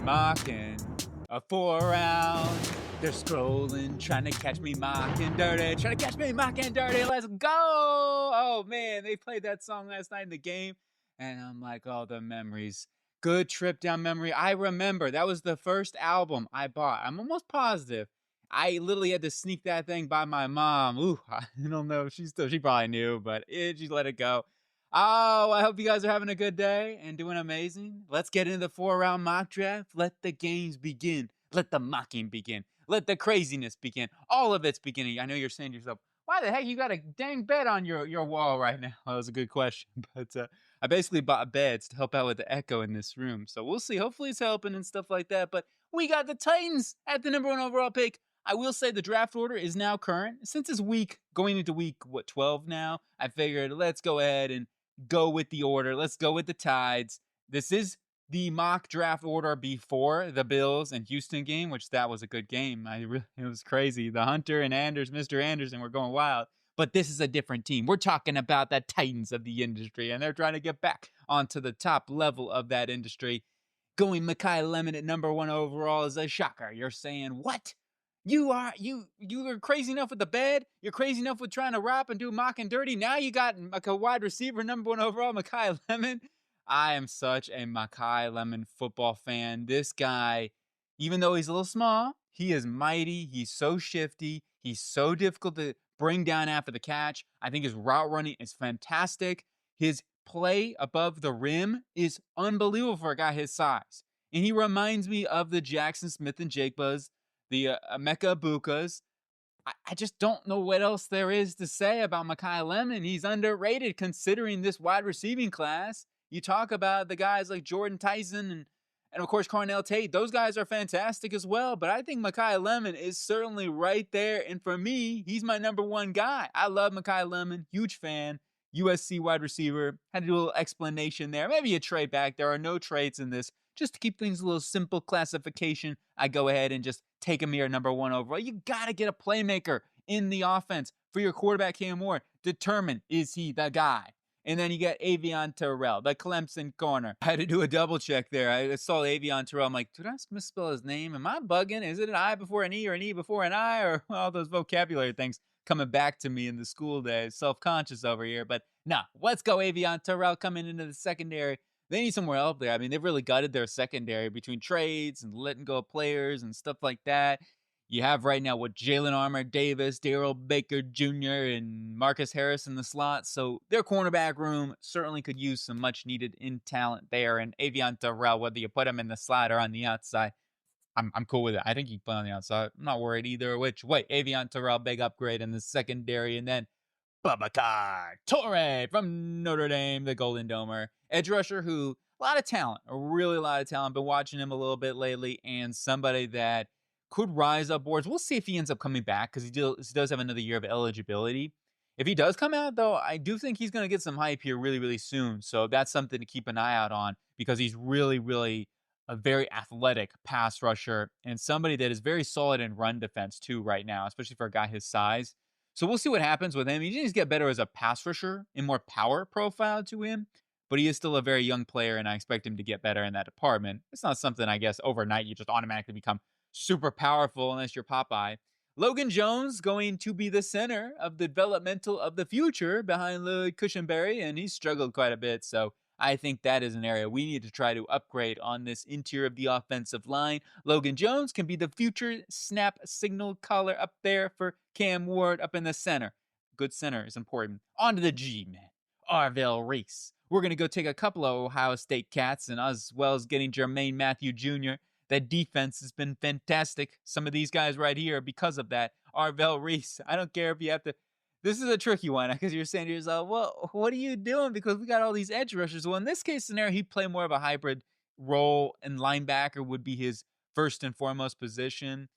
mocking a 4-round. They're scrolling, trying to catch me mocking dirty. Trying to catch me mocking dirty. Let's go. Oh, man. They played that song last night in the game. And I'm like, oh, the memories. Good trip down memory. I remember that was the first album I bought. I'm almost positive. I literally had to sneak that thing by my mom. Ooh, I don't know if she probably knew, but she let it go. Oh, I hope you guys are having a good day and doing amazing. Let's get into the 4-round mock draft. Let the games begin. Let the mocking begin. Let the craziness begin. All of it's beginning. I know you're saying to yourself, why the heck you got a dang bed on your wall right now? Well, that was a good question. But I basically bought beds to help out with the echo in this room. So we'll see. Hopefully it's helping and stuff like that. But we got the Titans at the number 1 overall pick. I will say the draft order is now current. Since it's going into week, 12 now, I figured let's go ahead and go with the order. Let's go with the Tides. This is the mock draft order before the Bills and Houston game, which that was a good game. It was crazy. The Hunter and Mr. Anderson were going wild. But this is a different team. We're talking about the Titans of the industry, and they're trying to get back onto the top level of that industry. Going Makai Lemon at number 1 overall is a shocker. You're saying, what? You are crazy enough with the bed. You're crazy enough with trying to rap and do mock and dirty. Now you got a wide receiver, number 1 overall, Makai Lemon. I am such a Makai Lemon football fan. This guy, even though he's a little small, he is mighty. He's so shifty. He's so difficult to bring down after the catch. I think his route running is fantastic. His play above the rim is unbelievable for a guy his size. And he reminds me of the Jackson Smith and Jagbas, the Emeka Bukas. I just don't know what else there is to say about Makai Lemon. He's underrated considering this wide receiving class. You talk about the guys like Jordan Tyson and of course, Cornell Tate. Those guys are fantastic as well. But I think Makai Lemon is certainly right there. And for me, he's my number 1 guy. I love Makai Lemon. Huge fan. USC wide receiver. Had to do a little explanation there. Maybe a trade back. There are no trades in this. Just to keep things a little simple classification, I go ahead and just take him here number 1 overall. You got to get a playmaker in the offense for your quarterback, Cam Moore. Determine, is he the guy? And then you get Avion Terrell, the Clemson corner. I had to do a double check there. I saw Avion Terrell. I'm like, did I misspell his name? Am I bugging? Is it an I before an E or an E before an I? Or all those vocabulary things coming back to me in the school days. Self-conscious over here. But no, let's go Avion Terrell coming into the secondary. They need somewhere else there. I mean, they've really gutted their secondary between trades and letting go of players and stuff like that. You have right now with Jalen Armour Davis, Darrell Baker Jr., and Marcus Harris in the slot. So their cornerback room certainly could use some much-needed in talent there. And Avion Terrell, whether you put him in the slot or on the outside, I'm cool with it. I think he can play on the outside. I'm not worried either which way. Avion Terrell, big upgrade in the secondary. And then Babacar Toure from Notre Dame, the Golden Domer. Edge rusher who, a lot of talent, a lot of talent. Been watching him a little bit lately, and somebody that could rise up boards. We'll see if he ends up coming back because he does have another year of eligibility. If he does come out, though, I do think he's going to get some hype here really, really soon. So that's something to keep an eye out on because he's really, really a very athletic pass rusher and somebody that is very solid in run defense, too, right now, especially for a guy his size. So we'll see what happens with him. He needs to get better as a pass rusher and more power profile to him. But he is still a very young player, and I expect him to get better in that department. It's not something, I guess, overnight you just automatically become super powerful unless you're Popeye. Logan Jones going to be the center of the developmental of the future behind Lloyd Cushenberry, and he's struggled quite a bit. So I think that is an area we need to try to upgrade on this interior of the offensive line. Logan Jones can be the future snap signal caller up there for Cam Ward up in the center. Good center is important. On to the G-man, Arvell Reese. We're going to go take a couple of Ohio State cats, and as well as getting Jermaine Matthew Jr., that defense has been fantastic. Some of these guys right here, because of that, Arvell Reese. I don't care if you have to. This is a tricky one because you're saying to yourself, well, what are you doing? Because we got all these edge rushers. Well, in this case scenario, he'd play more of a hybrid role, and linebacker would be his first and foremost position.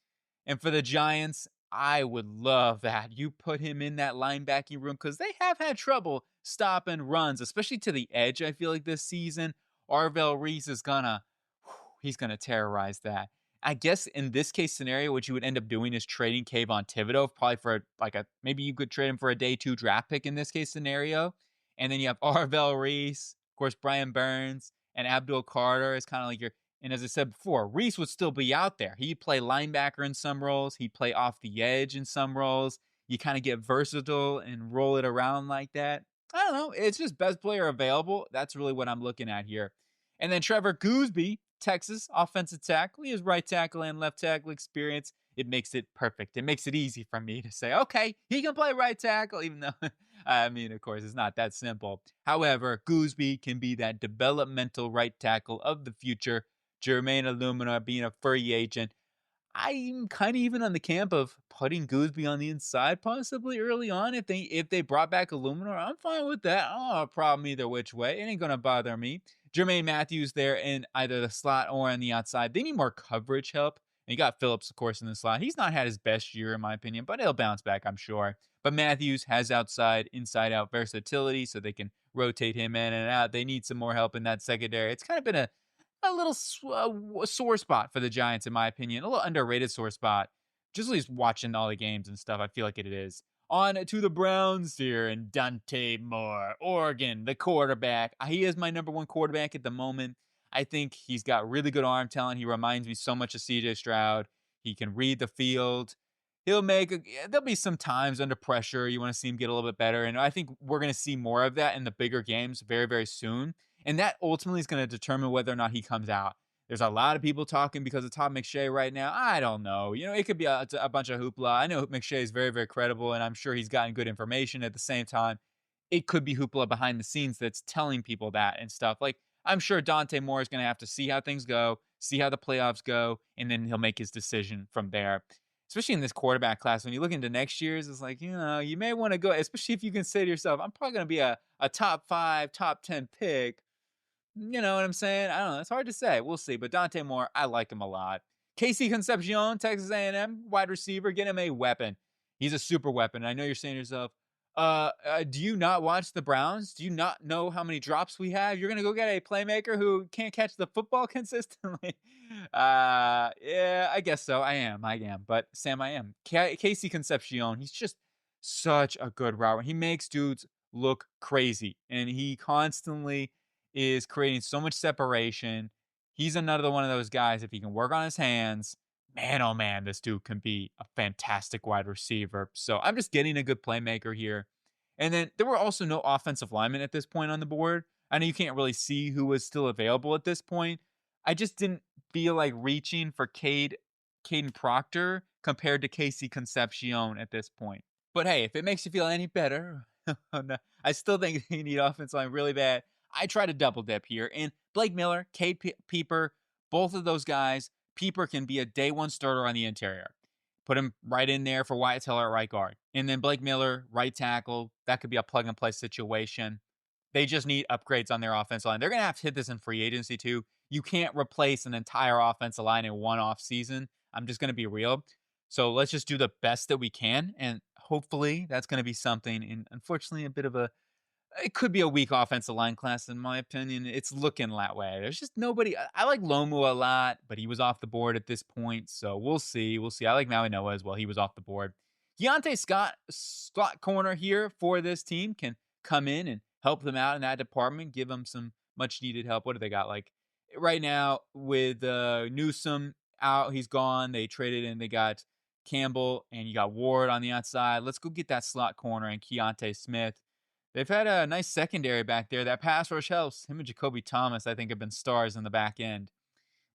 And for the Giants, I would love that. You put him in that linebacking room because they have had trouble stopping runs, especially to the edge, I feel like this season. Arvell Reese is he's going to terrorize that. I guess in this case scenario, what you would end up doing is trading Kayvon Thibodeau, probably for maybe you could trade him for a day 2 draft pick in this case scenario. And then you have Arvell Reese, of course, Brian Burns, and Abdul Carter is kind of like your And as I said before, Reese would still be out there. He'd play linebacker in some roles. He'd play off the edge in some roles. You kind of get versatile and roll it around like that. I don't know. It's just best player available. That's really what I'm looking at here. And then Trevor Gooseby, Texas offensive tackle. He has right tackle and left tackle experience. It makes it perfect. It makes it easy for me to say, okay, he can play right tackle, even though, I mean, of course, it's not that simple. However, Gooseby can be that developmental right tackle of the future. Jermaine Illumina being a free agent. I'm kind of even on the camp of putting Gooseby on the inside, possibly early on. If they brought back Illuminor, I'm fine with that. I don't have a problem either which way. It ain't gonna bother me. Jermaine Matthews there in either the slot or on the outside. They need more coverage help. And you got Phillips, of course, in the slot. He's not had his best year, in my opinion, but he'll bounce back, I'm sure. But Matthews has outside, inside out versatility, so they can rotate him in and out. They need some more help in that secondary. It's kind of been a little sore spot for the Giants, in my opinion. A little underrated sore spot. Just at least watching all the games and stuff, I feel like it is. On to the Browns here and Dante Moore, Oregon, the quarterback. He is my number one quarterback at the moment. I think he's got really good arm talent. He reminds me so much of CJ Stroud. He can read the field. There'll be some times under pressure. You want to see him get a little bit better. And I think we're going to see more of that in the bigger games very, very soon. And that ultimately is going to determine whether or not he comes out. There's a lot of people talking because of Todd McShay right now. I don't know. It could be a bunch of hoopla. I know McShay is very, very credible, and I'm sure he's gotten good information. At the same time, it could be hoopla behind the scenes that's telling people that and stuff. Like, I'm sure Dante Moore is going to have to see how things go, see how the playoffs go, and then he'll make his decision from there. Especially in this quarterback class, when you look into next year's, it's like, you may want to go, especially if you can say to yourself, I'm probably going to be a top 5, top 10 pick. You know what I'm saying? I don't know. It's hard to say. We'll see. But Dante Moore, I like him a lot. Casey Concepcion, Texas A&M, wide receiver. Get him a weapon. He's a super weapon. I know you're saying to yourself, do you not watch the Browns? Do you not know how many drops we have? You're going to go get a playmaker who can't catch the football consistently? Yeah, I guess so. I am. But Sam, I am. Casey Concepcion, he's just such a good route. He makes dudes look crazy. And he constantly is creating so much separation. He's another one of those guys, if he can work on his hands, man, oh man, this dude can be a fantastic wide receiver. So I'm just getting a good playmaker here. And then there were also no offensive linemen at this point on the board. I know you can't really see who was still available at this point. I just didn't feel like reaching for Caden Proctor compared to Casey Concepcion at this point. But hey, if it makes you feel any better, I still think you need offensive line really bad. I try to double dip here. And Blake Miller, Cade Pieper, both of those guys, Pieper can be a day one starter on the interior. Put him right in there for Wyatt Teller at right guard. And then Blake Miller, right tackle. That could be a plug-and-play situation. They just need upgrades on their offensive line. They're going to have to hit this in free agency, too. You can't replace an entire offensive line in one off season. I'm just going to be real. So let's just do the best that we can. And hopefully that's going to be something. And unfortunately, it could be a weak offensive line class, in my opinion. It's looking that way. There's just nobody. I like Lomu a lot, but he was off the board at this point. So we'll see. I like Maui Noah as well. He was off the board. Keontae Scott, slot corner here for this team, can come in and help them out in that department, give them some much needed help. What do they got? Like right now with Newsome out, he's gone. They traded and they got Campbell and you got Ward on the outside. Let's go get that slot corner and Keontae Smith. They've had a nice secondary back there. That pass rush helps. Him and Jacoby Thomas, I think, have been stars in the back end.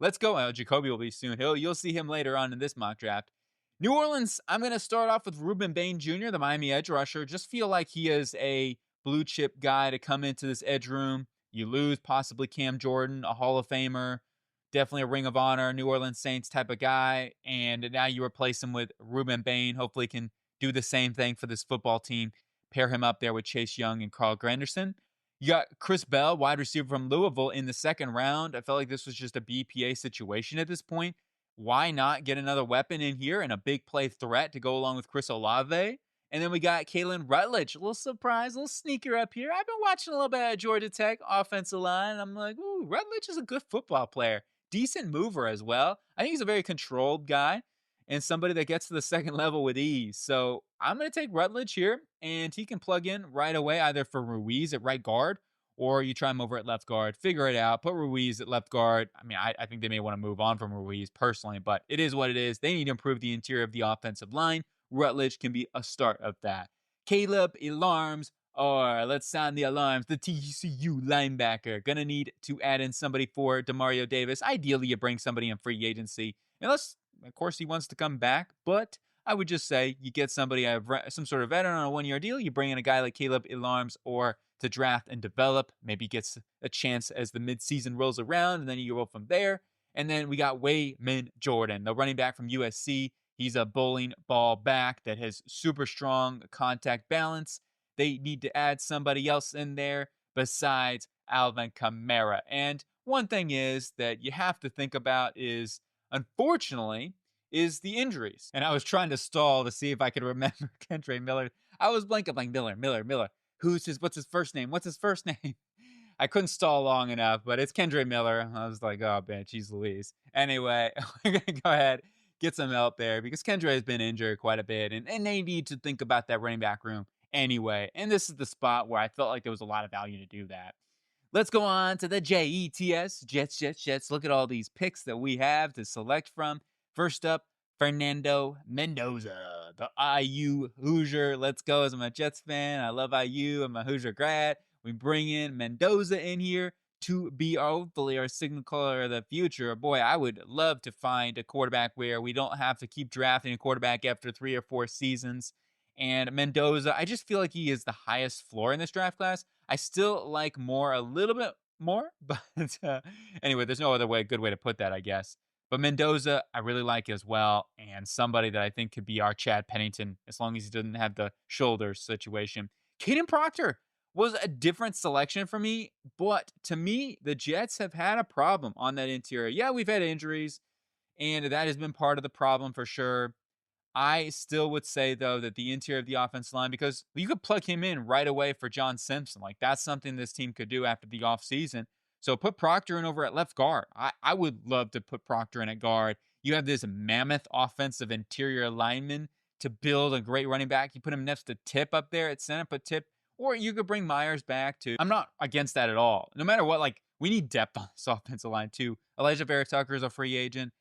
Let's go. Jacoby will be soon. You'll see him later on in this mock draft. New Orleans, I'm going to start off with Ruben Bain Jr., the Miami edge rusher. Just feel like he is a blue chip guy to come into this edge room. You lose possibly Cam Jordan, a Hall of Famer, definitely a Ring of Honor, New Orleans Saints type of guy. And now you replace him with Ruben Bain. Hopefully can do the same thing for this football team. Pair him up there with Chase Young and Carl Granderson. You got Chris Bell, wide receiver from Louisville, in the second round. I felt like this was just a BPA situation at this point. Why not get another weapon in here and a big play threat to go along with Chris Olave? And then we got Kalen Rutledge. A little surprise, a little sneaker up here. I've been watching a little bit of Georgia Tech offensive line. And I'm like, ooh, Rutledge is a good football player. Decent mover as well. I think he's a very controlled guy and somebody that gets to the second level with ease. So I'm going to take Rutledge here, and he can plug in right away either for Ruiz at right guard or you try him over at left guard, figure it out, put Ruiz at left guard. I mean, I think they may want to move on from Ruiz personally, but it is what it is. They need to improve the interior of the offensive line. Rutledge can be a start of that. Caleb Alarms, or let's sound the alarms, the TCU linebacker. Gonna need to add in somebody for Demario Davis. Ideally, you bring somebody in free agency, unless, of course, he wants to come back, but I would just say you get somebody, some sort of veteran on a one-year deal. You bring in a guy like Caleb Alarms or to draft and develop. Maybe gets a chance as the midseason rolls around, and then you roll from there. And then we got Wayman Jordan, the running back from USC. He's a bowling ball back that has super strong contact balance. They need to add somebody else in there besides Alvin Kamara. And one thing is that you have to think about is, unfortunately, is the injuries. And I was trying to stall to see if I could remember Kendre Miller. I was blanking, like Miller. What's his first name? I couldn't stall long enough, but it's Kendre Miller. I was like, oh, man, geez Louise. Anyway, we're going to go ahead, get some help there because Kendre has been injured quite a bit, and they need to think about that running back room anyway. And this is the spot where I felt like there was a lot of value to do that. Let's go on to the Jets. Jets. Look at all these picks that we have to select from. First up, Fernando Mendoza, the IU Hoosier. Let's go. As I'm a Jets fan, I love IU. I'm a Hoosier grad. We bring in Mendoza in here to be hopefully our signal caller of the future. Boy, I would love to find a quarterback where we don't have to keep drafting a quarterback after 3 or 4 seasons. And Mendoza, I just feel like he is the highest floor in this draft class. I still like Moore a little bit more, but anyway, there's no other good way to put that, I guess. But Mendoza, I really like as well, and somebody that I think could be our Chad Pennington, as long as he doesn't have the shoulders situation. Caden Proctor was a different selection for me, but to me, the Jets have had a problem on that interior. Yeah, we've had injuries, and that has been part of the problem for sure. I still would say, though, that the interior of the offensive line, because you could plug him in right away for John Simpson. Like, that's something this team could do after the offseason. So put Proctor in over at left guard. I would love to put Proctor in at guard. You have this mammoth offensive interior lineman to build a great running back. You put him next to Tip up there at center, put Tip. Or you could bring Myers back, too. I'm not against that at all. No matter what, like, we need depth on this offensive line, too. Elijah Vera Tucker is a free agent.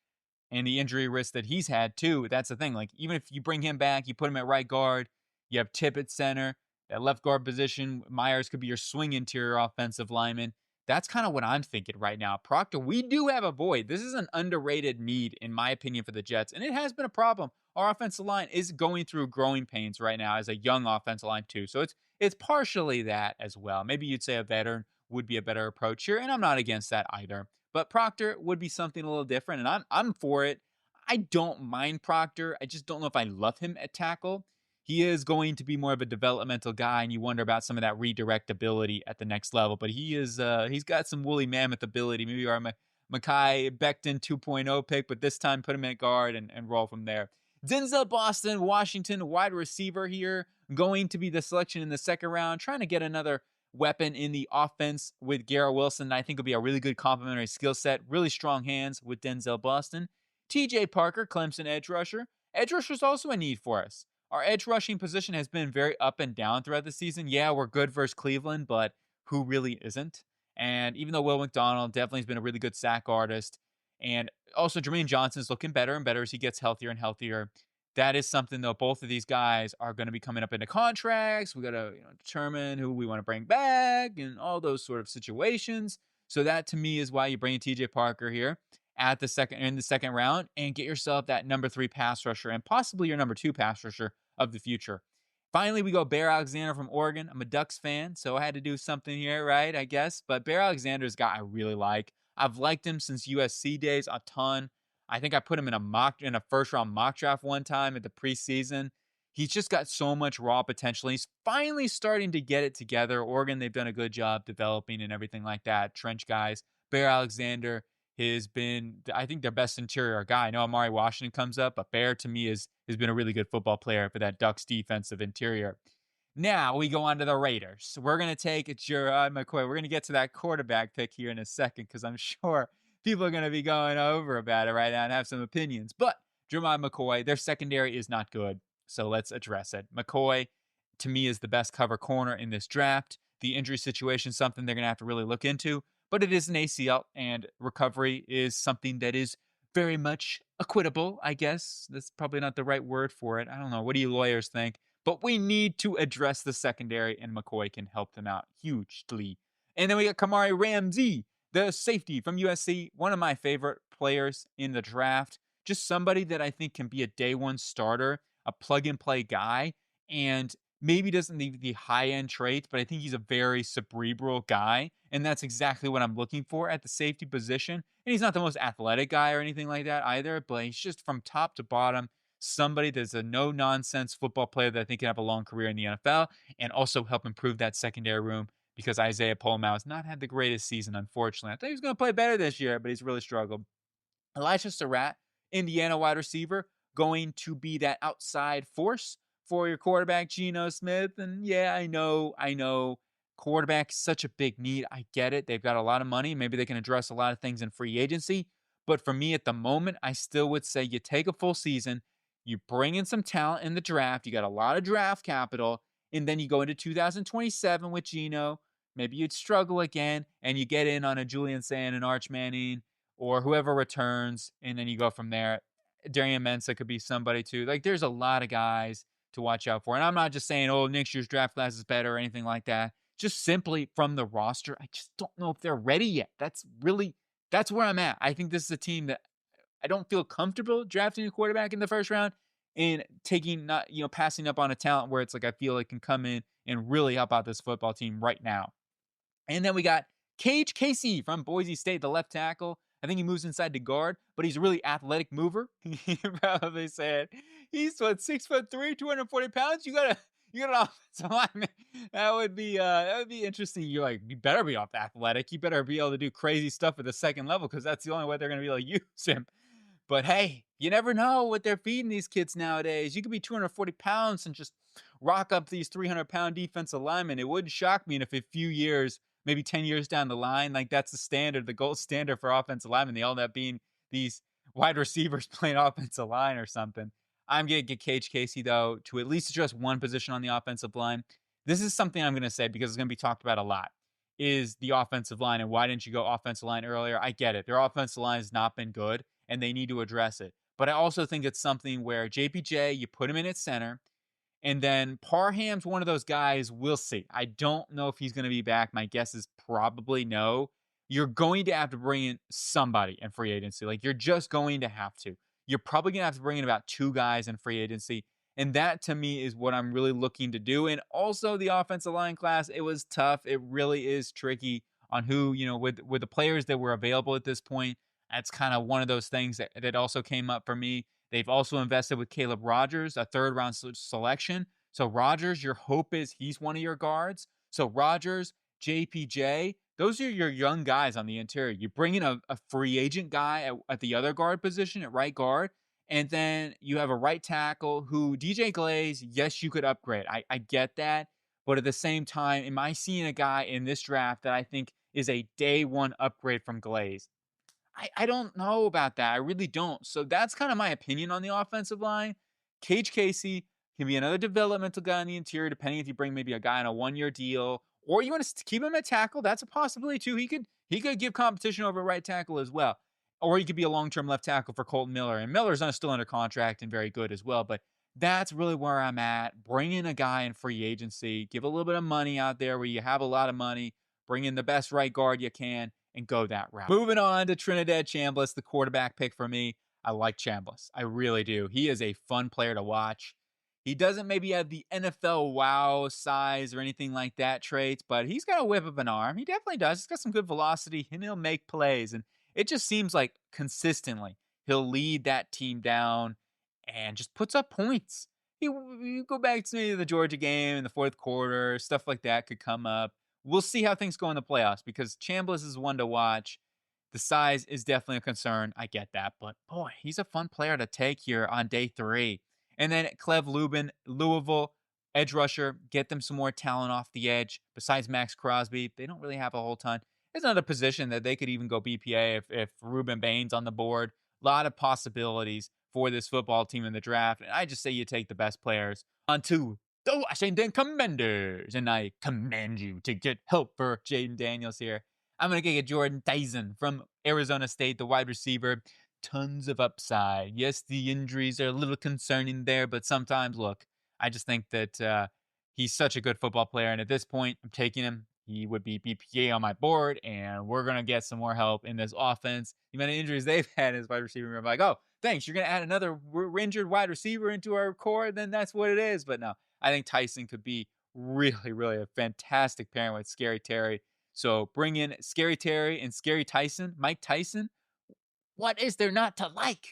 And the injury risk that he's had, too, that's the thing. Like, even if you bring him back, you put him at right guard, you have Tip at center, that left guard position, Myers could be your swing interior offensive lineman. That's kind of what I'm thinking right now. Proctor, we do have a void. This is an underrated need, in my opinion, for the Jets, and it has been a problem. Our offensive line is going through growing pains right now as a young offensive line, too. So it's partially that as well. Maybe you'd say a veteran would be a better approach here, and I'm not against that either. But Proctor would be something a little different, and I'm for it. I don't mind Proctor. I just don't know if I love him at tackle. He is going to be more of a developmental guy, and you wonder about some of that redirect ability at the next level. But he's got some woolly mammoth ability. Maybe our Makai Becton 2.0 pick, but this time put him at guard and roll from there. Denzel Boston, Washington, wide receiver here, going to be the selection in the second round, trying to get another weapon in the offense with Garrett Wilson. I think will be a really good complementary skill set. Really strong hands with Denzel Boston. TJ Parker, Clemson edge rusher. Edge rusher is also a need for us. Our edge rushing position has been very up and down throughout the season. Yeah, we're good versus Cleveland, but who really isn't? And even though Will McDonald definitely has been a really good sack artist, and also Jermaine Johnson's looking better and better as he gets healthier and healthier. That is something, though, both of these guys are going to be coming up into contracts. We got to determine who we want to bring back and all those sort of situations. So that, to me, is why you bring TJ Parker here in the second round and get yourself that number 3 pass rusher and possibly your number 2 pass rusher of the future. Finally, we go Bear Alexander from Oregon. I'm a Ducks fan, so I had to do something here, right, I guess. But Bear Alexander is a guy I really like. I've liked him since USC days a ton. I think I put him in a first-round mock draft one time at the preseason. He's just got so much raw potential. He's finally starting to get it together. Oregon, they've done a good job developing and everything like that. Trench guys. Bear Alexander has been, I think, their best interior guy. I know Amari Washington comes up, but Bear, to me, has been a really good football player for that Ducks defensive interior. Now we go on to the Raiders. We're going to take Gerard McCoy. We're going to get to that quarterback pick here in a second because I'm sure people are going to be going over about it right now and have some opinions. But Jeremiah McCoy, their secondary is not good, so let's address it. McCoy, to me, is the best cover corner in this draft. the injury situation is something they're going to have to really look into. But it is an ACL, and recovery is something that is very much acquittable, I guess. That's probably not the right word for it. I don't know. What do you lawyers think? But we need to address the secondary, and McCoy can help them out hugely. And then we got Kamari Ramsey, the safety from USC, one of my favorite players in the draft. Just somebody that I think can be a day one starter, a plug and play guy, and maybe doesn't need the high end traits, but I think he's a very cerebral guy. And that's exactly what I'm looking for at the safety position. And he's not the most athletic guy or anything like that either, but he's just from top to bottom, somebody that's a no nonsense football player that I think can have a long career in the NFL and also help improve that secondary room because Isaiah Polamau has not had the greatest season, unfortunately. I thought he was going to play better this year, but he's really struggled. Elijah Surratt, Indiana wide receiver, going to be that outside force for your quarterback, Geno Smith. And yeah, I know, quarterback is such a big need. I get it. They've got a lot of money. Maybe they can address a lot of things in free agency. But for me at the moment, I still would say you take a full season, you bring in some talent in the draft, you got a lot of draft capital, and then you go into 2027 with Geno. Maybe you'd struggle again, and you get in on a Julian Sand and Arch Manning or whoever returns, and then you go from there. Darian Mensah could be somebody too. Like, there's a lot of guys to watch out for. And I'm not just saying, oh, next year's draft class is better or anything like that. Just simply from the roster, I just don't know if they're ready yet. That's where I'm at. I think this is a team that I don't feel comfortable drafting a quarterback in the first round and passing up on a talent where it's like I feel it can come in and really help out this football team right now. And then we got Cage Casey from Boise State, the left tackle. I think he moves inside to guard, but he's a really athletic mover. He probably said he's 6'3", 240 pounds. You got an offensive lineman. That would be interesting. You're like, you better be athletic. You better be able to do crazy stuff at the second level because that's the only way they're going to be able to use him. But hey, you never know what they're feeding these kids nowadays. You could be 240 pounds and just rock up these 300-pound defensive linemen. It wouldn't shock me if in a few years, maybe 10 years down the line, like that's the standard, the gold standard for offensive linemen. They all end up being these wide receivers playing offensive line or something. I'm going to get Cage Casey, though, to at least address one position on the offensive line. This is something I'm going to say because it's going to be talked about a lot, is the offensive line. And why didn't you go offensive line earlier? I get it. Their offensive line has not been good, and they need to address it. But I also think it's something where JPJ, you put him in at center, and then Parham's one of those guys, we'll see. I don't know if he's going to be back. My guess is probably no. You're going to have to bring in somebody in free agency. Like, you're just going to have to. You're probably going to have to bring in about 2 guys in free agency. And that, to me, is what I'm really looking to do. And also the offensive line class, it was tough. It really is tricky on who, with the players that were available at this point. That's kind of one of those things that also came up for me. They've also invested with Caleb Rogers, a third-round selection. So Rogers, your hope is he's one of your guards. So Rogers, JPJ, those are your young guys on the interior. You bring in a free agent guy at the other guard position, at right guard, and then you have a right tackle who, DJ Glaze, yes, you could upgrade. I get that. But at the same time, am I seeing a guy in this draft that I think is a day one upgrade from Glaze? I don't know about that. I really don't. So that's kind of my opinion on the offensive line. Cage Casey can be another developmental guy in the interior, depending if you bring maybe a guy on a 1-year deal, or you want to keep him at tackle. That's a possibility too. He could give competition over right tackle as well, or he could be a long-term left tackle for Colton Miller. And Miller's still under contract and very good as well. But that's really where I'm at. Bring in a guy in free agency. Give a little bit of money out there where you have a lot of money. Bring in the best right guard you can and go that route. Moving on to Trinidad Chambliss, the quarterback pick for me. I like Chambliss. I really do. He is a fun player to watch. He doesn't maybe have the NFL wow size or anything like that traits, but he's got a whip of an arm. He definitely does. He's got some good velocity, and he'll make plays. And it just seems like consistently he'll lead that team down and just puts up points. You go back to the Georgia game in the fourth quarter, stuff like that could come up. We'll see how things go in the playoffs because Chambliss is one to watch. The size is definitely a concern. I get that. But, boy, he's a fun player to take here on day 3. And then Cleve Lubin, Louisville, edge rusher. Get them some more talent off the edge. Besides Max Crosby, they don't really have a whole ton. There's another position that they could even go BPA if Ruben Bain's on the board. A lot of possibilities for this football team in the draft. And I just say you take the best players. On to the Washington Commanders, and I command you to get help for Jaden Daniels here. I'm going to get Jordan Tyson from Arizona State, the wide receiver. Tons of upside. Yes, the injuries are a little concerning there, but sometimes, look, I just think that he's such a good football player, and at this point, I'm taking him. He would be BPA on my board, and we're going to get some more help in this offense. The amount of injuries they've had as wide receiver, I'm like, oh, thanks, you're going to add another injured wide receiver into our core, then that's what it is. But no, I think Tyson could be really, really a fantastic pairing with Scary Terry. So bring in Scary Terry and Scary Tyson, Mike Tyson. What is there not to like?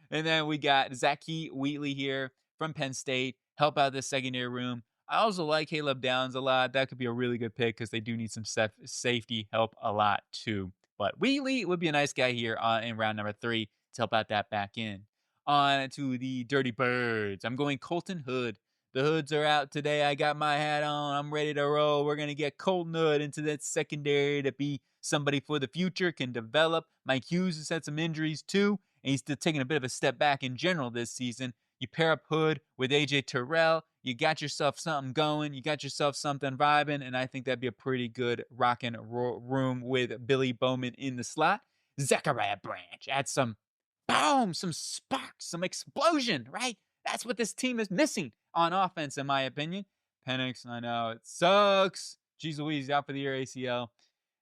And then we got Zachy Wheatley here from Penn State, help out this secondary room. I also like Caleb Downs a lot. That could be a really good pick because they do need some safety help a lot too. But Wheatley would be a nice guy here in round number 3 to help out that back end. On to the Dirty Birds. I'm going Colton Hood. The Hoods are out today. I got my hat on. I'm ready to roll. We're going to get Colton Hood into that secondary to be somebody for the future, can develop. Mike Hughes has had some injuries too, and he's still taking a bit of a step back in general this season. You pair up Hood with AJ Terrell, you got yourself something going, you got yourself something vibing, and I think that'd be a pretty good rockin' room with Billy Bowman in the slot. Zachariah Branch, add some boom, some sparks, some explosion, right? That's what this team is missing on offense, in my opinion. Penix, I know it sucks. Jeez Louise, out for the year ACL.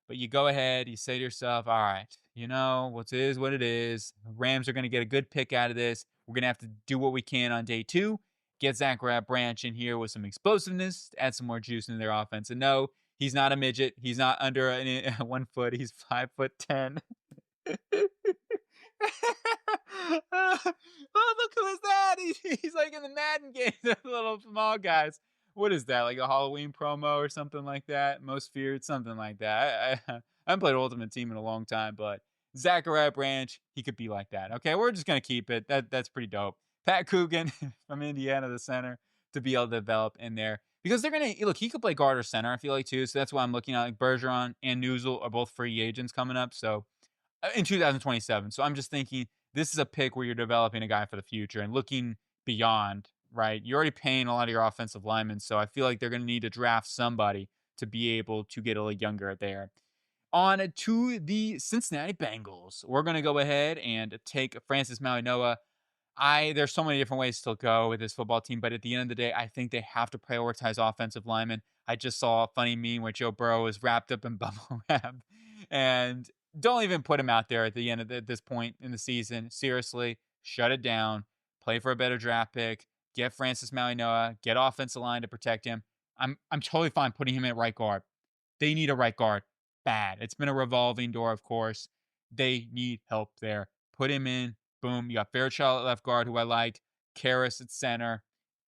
But you go ahead, you say to yourself, all right, you know, what is what it is. Rams are going to get a good pick out of this. We're going to have to do what we can on day 2. Get Zachariah Branch in here with some explosiveness, add some more juice into their offense. And no, he's not a midget. He's not under 1 foot. He's 5'10". Oh, look who is that? He's like in the Madden game, the little small guys. What is that? Like a Halloween promo or something like that? Most feared, something like that. I haven't played Ultimate Team in a long time, but Zachariah Branch, he could be like that. Okay, we're just gonna keep it. That's pretty dope. Pat Coogan from Indiana, the center, to be able to develop in there. Because they're gonna look, he could play guard or center, I feel like too. So that's why I'm looking at like Bergeron and Newsel are both free agents coming up. So in 2027. So I'm just thinking this is a pick where you're developing a guy for the future and looking beyond, right? You're already paying a lot of your offensive linemen. So I feel like they're going to need to draft somebody to be able to get a little younger there. On to the Cincinnati Bengals. We're going to go ahead and take Francis Mauigoa. There's so many different ways to go with this football team, but at the end of the day, I think they have to prioritize offensive linemen. I just saw a funny meme where Joe Burrow was wrapped up in bubble wrap, and don't even put him out there at the end of this point in the season. Seriously, shut it down. Play for a better draft pick. Get Francis Mauigoa. Get offensive line to protect him. I'm totally fine putting him at right guard. They need a right guard bad. It's been a revolving door, of course. They need help there. Put him in. Boom. You got Fairchild at left guard, who I like. Karras at center.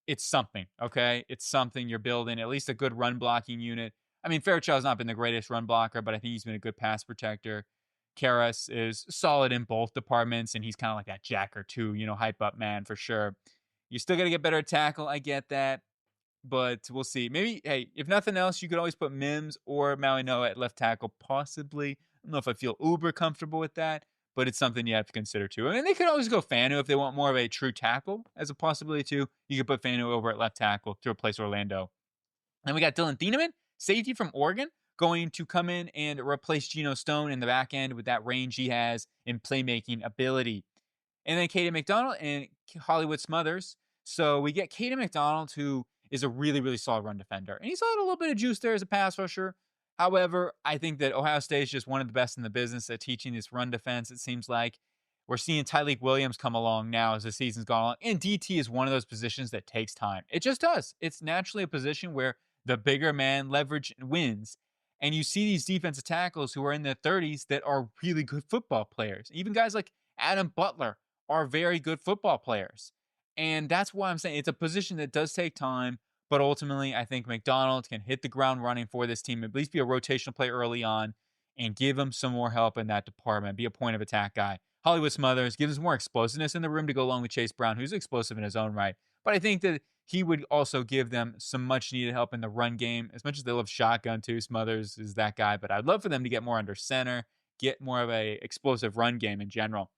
It's something, okay? It's something you're building. At least a good run blocking unit. I mean, Fairchild's not been the greatest run blocker, but I think he's been a good pass protector. Karras is solid in both departments, and he's kind of like that jacker too, hype up man for sure. You still got to get better at tackle. I get that, but we'll see. Maybe, hey, if nothing else, you could always put Mims or Mauigoa at left tackle, possibly. I don't know if I feel uber comfortable with that, but it's something you have to consider too. I mean, they could always go Fanu if they want more of a true tackle as a possibility too. You could put Fanu over at left tackle to replace Orlando. And we got Dylan Thieneman, safety from Oregon, going to come in and replace Geno Stone in the back end with that range he has in playmaking ability. And then Kaden McDonald and Hollywood Smothers. So we get Kaden McDonald, who is a really, really solid run defender. And he's got a little bit of juice there as a pass rusher. However, I think that Ohio State is just one of the best in the business at teaching this run defense, it seems like. We're seeing Tyleik Williams come along now as the season's gone on. And DT is one of those positions that takes time. It just does. It's naturally a position where the bigger man leverage wins. And you see these defensive tackles who are in their 30s that are really good football players. Even guys like Adam Butler are very good football players. And that's why I'm saying it's a position that does take time. But ultimately, I think McDonald can hit the ground running for this team, at least be a rotational player early on, and give him some more help in that department. Be a point of attack guy. Hollywood Smothers gives us more explosiveness in the room to go along with Chase Brown, who's explosive in his own right. But I think that he would also give them some much needed help in the run game. As much as they love shotgun too, Smothers is that guy. But I'd love for them to get more under center, get more of a explosive run game in general.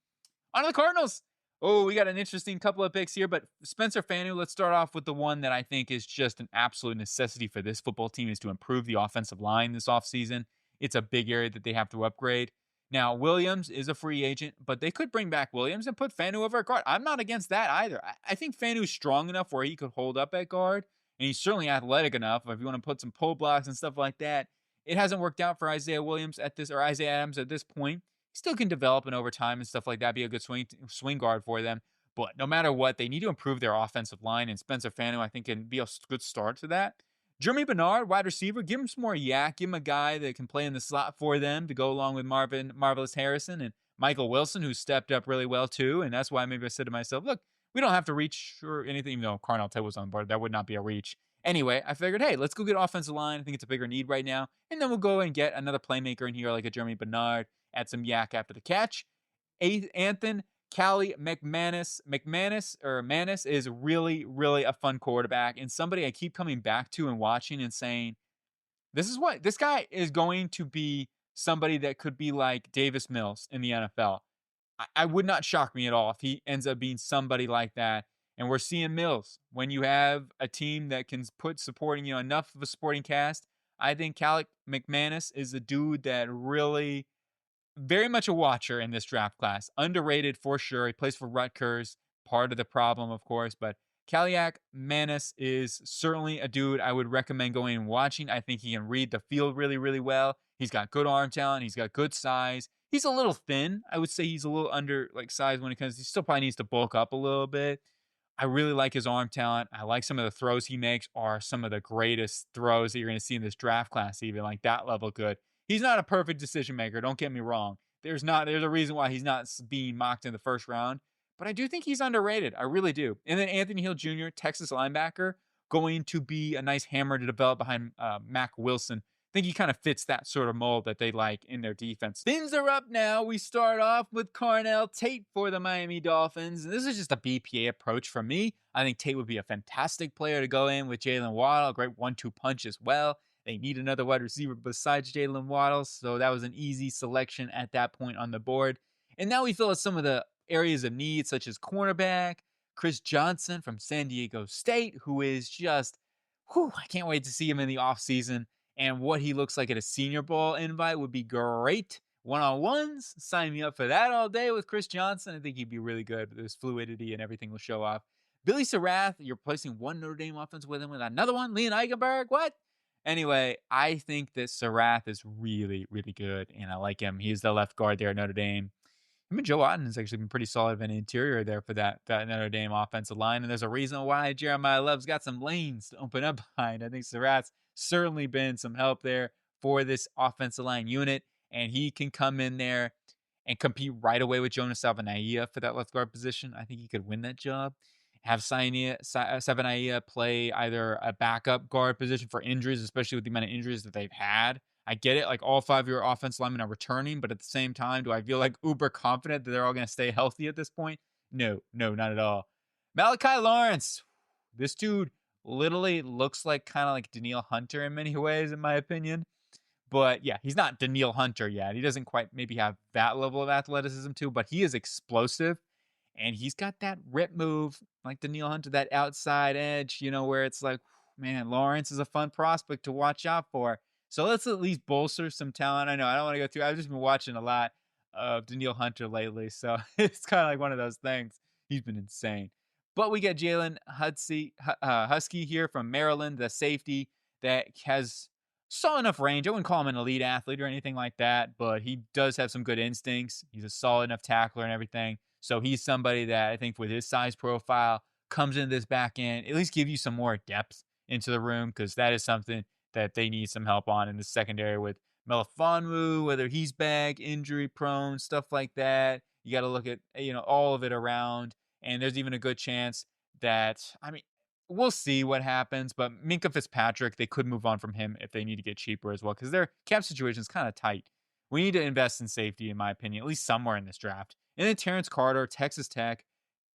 On to the Cardinals. Oh, we got an interesting couple of picks here, but Spencer Fanu, let's start off with the one that I think is just an absolute necessity for this football team is to improve the offensive line this offseason. It's a big area that they have to upgrade. Now, Williams is a free agent, but they could bring back Williams and put Fanu over at guard. I'm not against that either. I think Fanu's strong enough where he could hold up at guard, and he's certainly athletic enough if you want to put some pull blocks and stuff like that. It hasn't worked out for Isaiah Williams at this, or Isaiah Adams at this point. He still can develop and over time and stuff like that, be a good swing guard for them. But no matter what, they need to improve their offensive line, and Spencer Fanu, I think, can be a good start to that. Jeremy Bernard, wide receiver, give him some more yak. Give him a guy that can play in the slot for them to go along with Marvelous Harrison and Michael Wilson, who stepped up really well too. And that's why maybe I said to myself, look, we don't have to reach or anything, even though Carnell Ted was on board. That would not be a reach. Anyway, I figured, hey, let's go get offensive line. I think it's a bigger need right now. And then we'll go and get another playmaker in here like a Jeremy Bernard, add some yak after the catch. Anthony Callie Manis is really, really a fun quarterback and somebody I keep coming back to and watching and saying, this guy is going to be somebody that could be like Davis Mills in the NFL. I would not shock me at all if he ends up being somebody like that. And we're seeing Mills. When you have a team that can put supporting, enough of a supporting cast, I think Callie McManus is a dude that really very much a watcher in this draft class. Underrated for sure. He plays for Rutgers. Part of the problem, of course. But Kaliak Manis is certainly a dude I would recommend going and watching. I think he can read the field really, really well. He's got good arm talent. He's got good size. He's a little thin. I would say he's a little under size when it comes. He still probably needs to bulk up a little bit. I really like his arm talent. I like some of the throws he makes are some of the greatest throws that you're going to see in this draft class, even like that level good. He's not a perfect decision maker. Don't get me wrong. There's a reason why he's not being mocked in the first round, but I do think he's underrated. I really do. And then Anthony Hill Jr., Texas linebacker, going to be a nice hammer to develop behind Mac Wilson. I think he kind of fits that sort of mold that they like in their defense. Things are up now. We start off with Carnell Tate for the Miami Dolphins. And this is just a BPA approach for me. I think Tate would be a fantastic player to go in with Jalen Waddle. A great 1-2 punch as well. They need another wide receiver besides Jalen Waddle. So that was an easy selection at that point on the board. And now we fill out some of the areas of need, such as cornerback, Chris Johnson from San Diego State, who is just, I can't wait to see him in the offseason. And what he looks like at a Senior Bowl invite would be great. One-on-ones, sign me up for that all day with Chris Johnson. I think he'd be really good. His fluidity and everything will show off. Billy Sarath, you're placing one Notre Dame offense with him with another one. Leon Eichenberg, what? Anyway, I think that Sarath is really, really good, and I like him. He's the left guard there at Notre Dame. I mean, Joe Otten has actually been pretty solid of an interior there for that Notre Dame offensive line, and there's a reason why Jeremiah Love's got some lanes to open up behind. I think Sarath's certainly been some help there for this offensive line unit, and he can come in there and compete right away with Jonas Savanaia for that left guard position. I think he could win that job. Have Savanaia play either a backup guard position for injuries, especially with the amount of injuries that they've had. I get it, like all 5 of your offensive linemen are returning, but at the same time, do I feel like uber confident that they're all going to stay healthy at this point? No, not at all. Malachi Lawrence, this dude literally looks like kind of like Danielle Hunter in many ways, in my opinion. But yeah, he's not Danielle Hunter yet. He doesn't quite maybe have that level of athleticism too, but he is explosive. And he's got that rip move, like Danielle Hunter, that outside edge, where it's like, man, Lawrence is a fun prospect to watch out for. So let's at least bolster some talent. I know I don't want to go through. I've just been watching a lot of Danielle Hunter lately. So it's kind of like one of those things. He's been insane. But we get Jalen Husky here from Maryland, the safety that has solid enough range. I wouldn't call him an elite athlete or anything like that, but he does have some good instincts. He's a solid enough tackler and everything. So he's somebody that I think with his size profile comes into this back end, at least give you some more depth into the room, because that is something that they need some help on in the secondary with Melifonwu, whether he's back, injury prone, stuff like that. You got to look at, all of it around. And there's even a good chance that, we'll see what happens, but Minkah Fitzpatrick, they could move on from him if they need to get cheaper as well, because their cap situation is kind of tight. We need to invest in safety, in my opinion, at least somewhere in this draft. And then Terrence Carter, Texas Tech,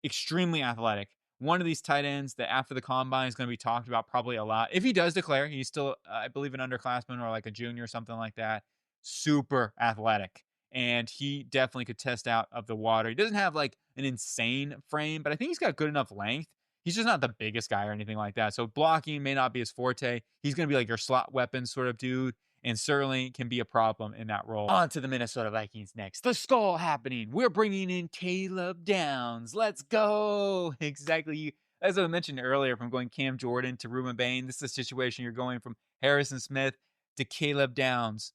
extremely athletic. One of these tight ends that after the combine is going to be talked about probably a lot. If he does declare, he's still, I believe, an underclassman or like a junior or something like that. Super athletic. and he definitely could test out of the water. He doesn't have like an insane frame, but I think he's got good enough length. He's just not the biggest guy or anything like that. So blocking may not be his forte. He's going to be like your slot weapon sort of dude, and certainly can be a problem in that role. On to the Minnesota Vikings next. The skull happening. We're bringing in Caleb Downs. Let's go. Exactly. As I mentioned earlier, from going Cam Jordan to Ruben Bain, this is a situation you're going from Harrison Smith to Caleb Downs.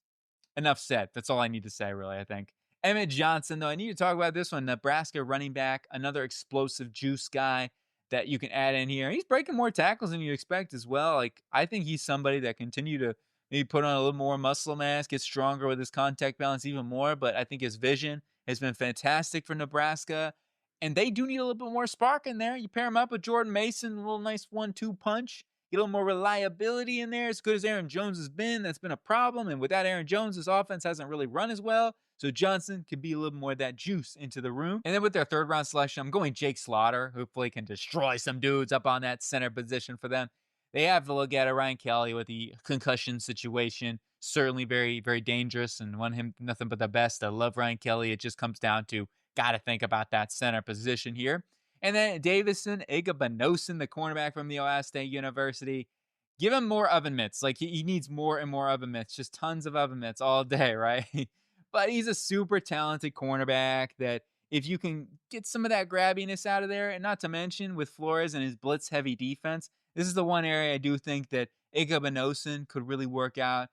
Enough said. That's all I need to say, really, I think. Emmett Johnson, though, I need to talk about this one. Nebraska running back, another explosive juice guy that you can add in here. He's breaking more tackles than you expect as well. Like, I think he's somebody that continue to maybe put on a little more muscle mass, get stronger with his contact balance even more. But I think his vision has been fantastic for Nebraska. And they do need a little bit more spark in there. You pair him up with Jordan Mason, a little nice 1-2 punch. Get a little more reliability in there. As good as Aaron Jones has been, that's been a problem. And without Aaron Jones, this offense hasn't really run as well. So Johnson could be a little more of that juice into the room. And then with their third round selection, I'm going Jake Slaughter. Hopefully can destroy some dudes up on that center position for them. They have to look at it. Ryan Kelly with the concussion situation. Certainly very, very dangerous and want him nothing but the best. I love Ryan Kelly. It just comes down to got to think about that center position here. And then Davison Igabanosin, the cornerback from the Ohio State University. Give him more oven mitts. Like he needs more and more oven mitts. Just tons of oven mitts all day, right? But he's a super talented cornerback that if you can get some of that grabbiness out of there, and not to mention with Flores and his blitz-heavy defense, this is the one area I do think that Igabanosin could really work out.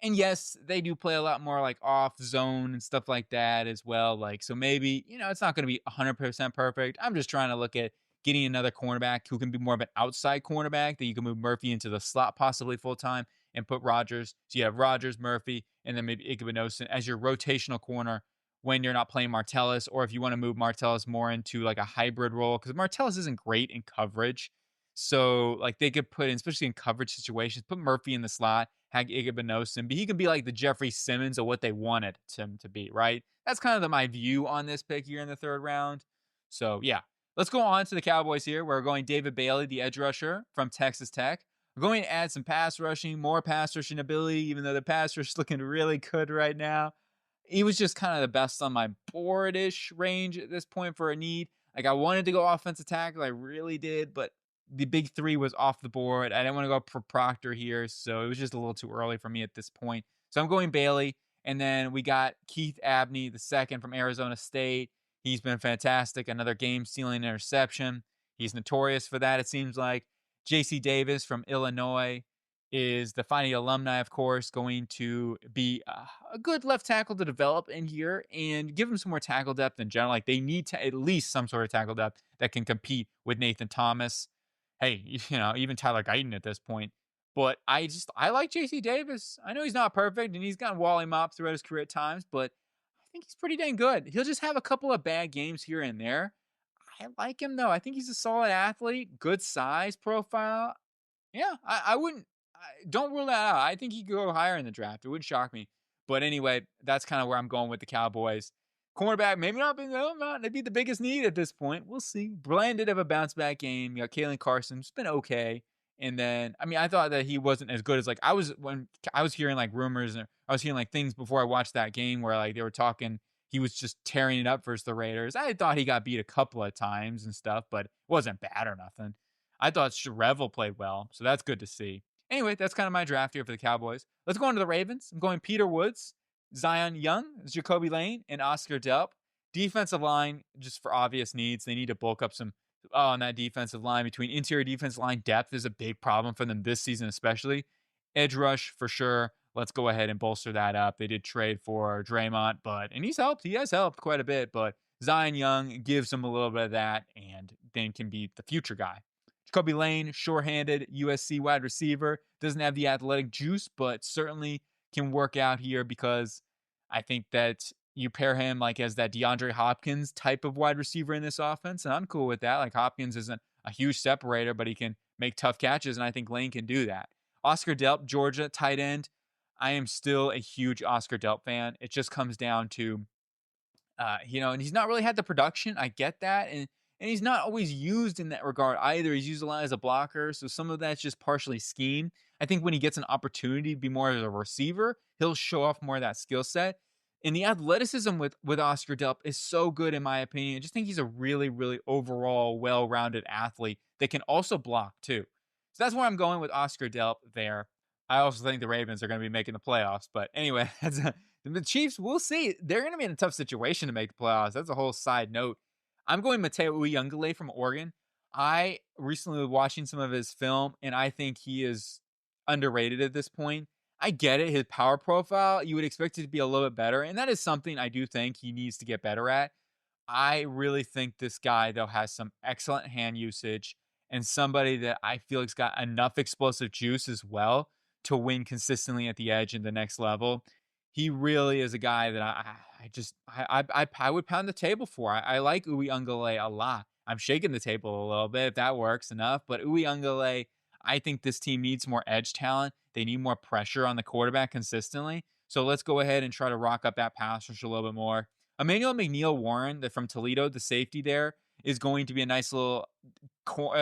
And yes, they do play a lot more like off zone and stuff like that as well. Like, so maybe, it's not going to be 100% perfect. I'm just trying to look at getting another cornerback who can be more of an outside cornerback that you can move Murphy into the slot possibly full time and put Rogers. So you have Rogers, Murphy, and then maybe Igabanosin as your rotational corner when you're not playing Martellus, or if you want to move Martellus more into like a hybrid role, because Martellus isn't great in coverage. So like they could put in, especially in coverage situations, put Murphy in the slot, have Igabanosin, but he can be like the Jeffrey Simmons of what they wanted him to be, right? That's kind of my view on this pick here in the third round. So yeah, let's go on to the Cowboys here. We're going David Bailey, the edge rusher from Texas Tech. We're going to add some pass rushing, more pass rushing ability, even though the pass rush is looking really good right now. He was just kind of the best on my board-ish range at this point for a need. Like I wanted to go offensive tackle, I really did, but the big three was off the board. I didn't want to go for Proctor here, so it was just a little too early for me at this point. So I'm going Bailey, and then we got Keith Abney, the second from Arizona State. He's been fantastic. Another game-stealing interception. He's notorious for that, it seems like. J.C. Davis from Illinois is the Fighting alumni, of course, going to be a good left tackle to develop in here and give him some more tackle depth in general. Like they need to at least some sort of tackle depth that can compete with Nathan Thomas. Hey, even Tyler Guyton at this point. But I like J.C. Davis. I know he's not perfect, and he's gotten Wally Mop throughout his career at times, but I think he's pretty dang good. He'll just have a couple of bad games here and there. I like him, though. I think he's a solid athlete, good size profile. Yeah, I wouldn't, don't rule that out. I think he could go higher in the draft. It wouldn't shock me. But anyway, that's kind of where I'm going with the Cowboys. Cornerback, maybe not be the biggest need at this point. We'll see. Bland did have a bounce back game. You got Kalen Carson, it's been okay. And then, I thought that he wasn't as good as like when I was hearing like rumors, and I was hearing like things before I watched that game where like they were talking, he was just tearing it up versus the Raiders. I thought he got beat a couple of times and stuff, but it wasn't bad or nothing. I thought Revel played well, so that's good to see. Anyway, that's kind of my draft here for the Cowboys. Let's go on to the Ravens. I'm going Peter Woods, Zion Young, Jacoby Lane, and Oscar Delp. Defensive line, just for obvious needs, they need to bulk up some on that defensive line. Between interior defensive line depth is a big problem for them this season, especially. Edge rush, for sure. Let's go ahead and bolster that up. They did trade for Draymond, and he's helped. He has helped quite a bit, but Zion Young gives them a little bit of that and then can be the future guy. Jacoby Lane, sure-handed USC wide receiver. Doesn't have the athletic juice, but certainly can work out here because I think that you pair him like as that DeAndre Hopkins type of wide receiver in this offense, and I'm cool with that. Like Hopkins isn't a huge separator, but he can make tough catches, and I think Lane can do that. Oscar Delp, Georgia, tight end. I am still a huge Oscar Delp fan. It just comes down to, and he's not really had the production. I get that, and he's not always used in that regard either. He's used a lot as a blocker, so some of that's just partially scheme. I think when he gets an opportunity to be more of a receiver, he'll show off more of that skill set. And the athleticism with Oscar Delp is so good in my opinion. I just think he's a really, really overall well-rounded athlete that can also block too. So that's where I'm going with Oscar Delp there. I also think the Ravens are going to be making the playoffs. But anyway, the Chiefs, we'll see. They're going to be in a tough situation to make the playoffs. That's a whole side note. I'm going Mateo Uyunglele from Oregon. I recently was watching some of his film, and I think he is underrated at this point. I get it. His power profile, you would expect it to be a little bit better. And that is something I do think he needs to get better at. I really think this guy, though, has some excellent hand usage and somebody that I feel like's got enough explosive juice as well to win consistently at the edge in the next level. He really is a guy that I would pound the table for. I like Uwe Ungale a lot. I'm shaking the table a little bit if that works enough. But Uwe Ungale, I think this team needs more edge talent. They need more pressure on the quarterback consistently. So let's go ahead and try to rock up that pass rush a little bit more. Emmanuel McNeil Warren, from Toledo, the safety there, is going to be a nice little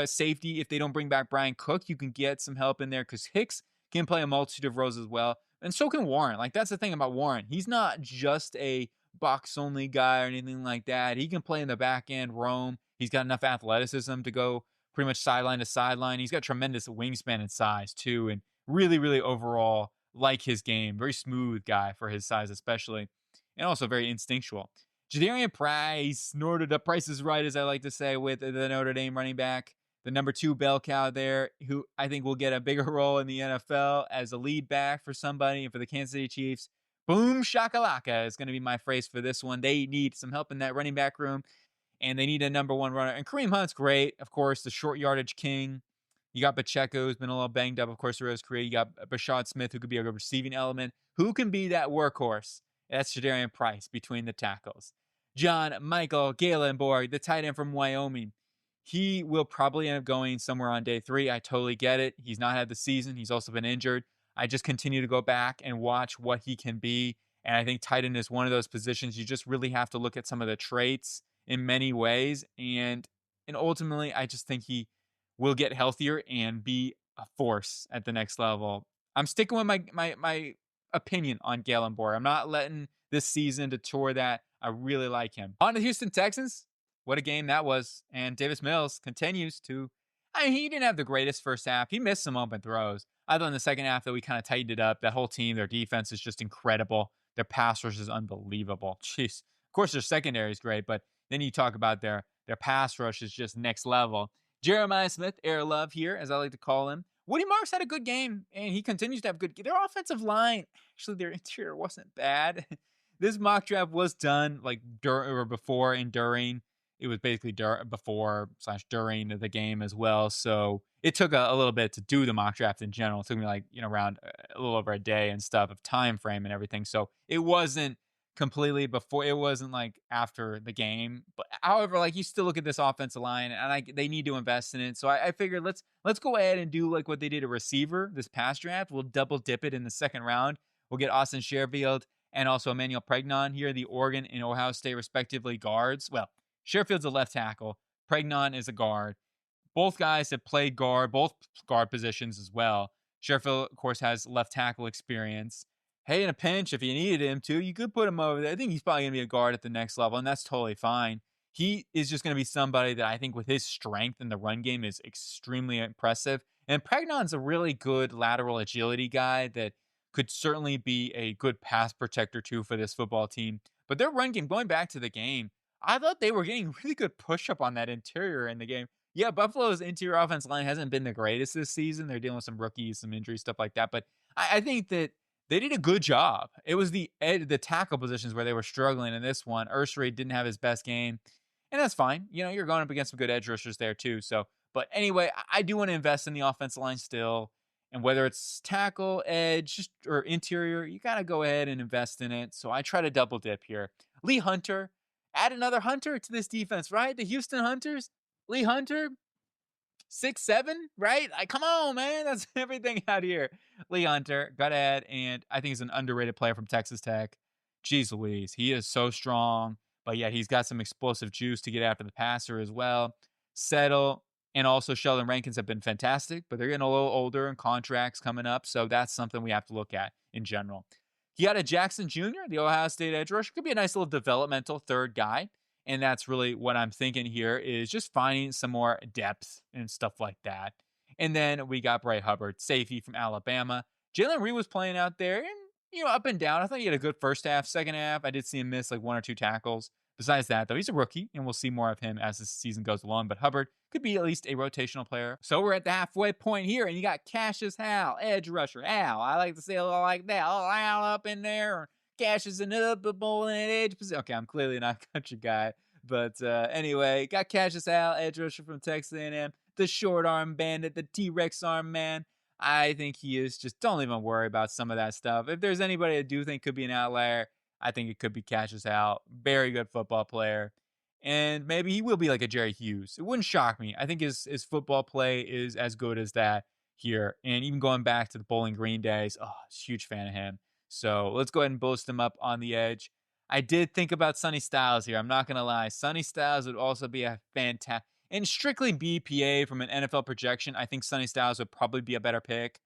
safety. If they don't bring back Brian Cook, you can get some help in there because Hicks can play a multitude of roles as well. And so can Warren. Like, that's the thing about Warren. He's not just a box only guy or anything like that. He can play in the back end, roam. He's got enough athleticism to go pretty much sideline to sideline. He's got tremendous wingspan and size too. And really, really overall like his game. Very smooth guy for his size, especially. And also very instinctual. Jadarian Price snorted up Price is Right, as I like to say, with the Notre Dame running back. The number 2 bell cow there, who I think will get a bigger role in the NFL as a lead back for somebody. And for the Kansas City Chiefs, boom shakalaka is going to be my phrase for this one. They need some help in that running back room, and they need a number 1 runner. And Kareem Hunt's great, of course, the short yardage king. You got Pacheco, who's been a little banged up, of course, throughout his career. You got Brashad Smith, who could be a receiving element. Who can be that workhorse? That's Jadarian Price between the tackles. John Michael Galenborg, the tight end from Wyoming. He will probably end up going somewhere on day 3. I totally get it. He's not had the season. He's also been injured. I just continue to go back and watch what he can be. And I think tight end is one of those positions you just really have to look at some of the traits in many ways. And ultimately, I just think he will get healthier and be a force at the next level. I'm sticking with my opinion on Galenborg. I'm not letting this season detour that. I really like him. On to Houston Texans. What a game that was. And Davis Mills continues to, he didn't have the greatest first half. He missed some open throws. I thought in the second half that we kind of tightened it up. That whole team, their defense is just incredible. Their pass rush is unbelievable. Jeez. Of course, their secondary is great, but then you talk about their pass rush is just next level. Jeremiah Smith, Air Love here, as I like to call him. Woody Marks had a good game, and he continues to have good. Their offensive line, actually, their interior wasn't bad. This mock draft was done like before and during. It was basically before/during the game as well. So it took a little bit to do the mock draft in general. It took me around a little over a day and stuff of time frame and everything. So it wasn't completely before. It wasn't like after the game. But however, you still look at this offensive line and they need to invest in it. So I figured let's go ahead and do like what they did a receiver this past draft. We'll double dip it in the second round. We'll get Austin Sherfield and also Emmanuel Pregnon here, the Oregon and Ohio State respectively guards. Well, Sherfield's a left tackle. Pregnon is a guard. Both guys have played both guard positions as well. Sherfield, of course, has left tackle experience. Hey, in a pinch, if you needed him to, you could put him over there. I think he's probably going to be a guard at the next level, and that's totally fine. He is just going to be somebody that I think with his strength in the run game is extremely impressive. And Pregnon's a really good lateral agility guy that could certainly be a good pass protector too for this football team. But their run game, going back to the game, I thought they were getting really good push-up on that interior in the game. Yeah, Buffalo's interior offense line hasn't been the greatest this season. They're dealing with some rookies, some injuries, stuff like that. But I think that they did a good job. It was the tackle positions where they were struggling in this one. Ursary didn't have his best game. And that's fine. You're going up against some good edge rushers there too. So, but anyway, I do want to invest in the offensive line still. And whether it's tackle, edge, or interior, you got to go ahead and invest in it. So I try to double dip here. Lee Hunter. Add another Hunter to this defense, right? The Houston Hunters. Lee Hunter. 6'7", right? Come on, man. That's everything out here. Lee Hunter. Got to add. And I think he's an underrated player from Texas Tech. Jeez Louise. He is so strong. But yeah, he's got some explosive juice to get after the passer as well. Settle and also Sheldon Rankins have been fantastic, but they're getting a little older and contracts coming up. So that's something we have to look at in general. He had a Jackson Jr., the Ohio State edge rusher, could be a nice little developmental third guy. And that's really what I'm thinking here is just finding some more depth and stuff like that. And then we got Bray Hubbard, safety from Alabama. Jalen Reed was playing out there and, up and down. I thought he had a good first half. Second half, I did see him miss like 1 or 2 tackles. Besides that, though, he's a rookie, and we'll see more of him as the season goes along. But Hubbard could be at least a rotational player. So we're at the halfway point here, and you got Cassius Hal, edge rusher. Hal, I like to say a little like that. Oh, Hal up in there, or Cassius and up the ball in that edge position. Okay, I'm clearly not a country guy. But anyway, got Cassius Hal, edge rusher from Texas A&M, the short arm bandit, the T-Rex arm man. I think he is. Just don't even worry about some of that stuff. If there's anybody I do think could be an outlier, I think it could be Cassius Hal. Very good football player. And maybe he will be like a Jerry Hughes. It wouldn't shock me. I think his football play is as good as that here. And even going back to the Bowling Green days, huge fan of him. So let's go ahead and boost him up on the edge. I did think about Sonny Styles here. I'm not going to lie. Sonny Styles would also be a fantastic. And strictly BPA from an NFL projection, I think Sonny Styles would probably be a better pick.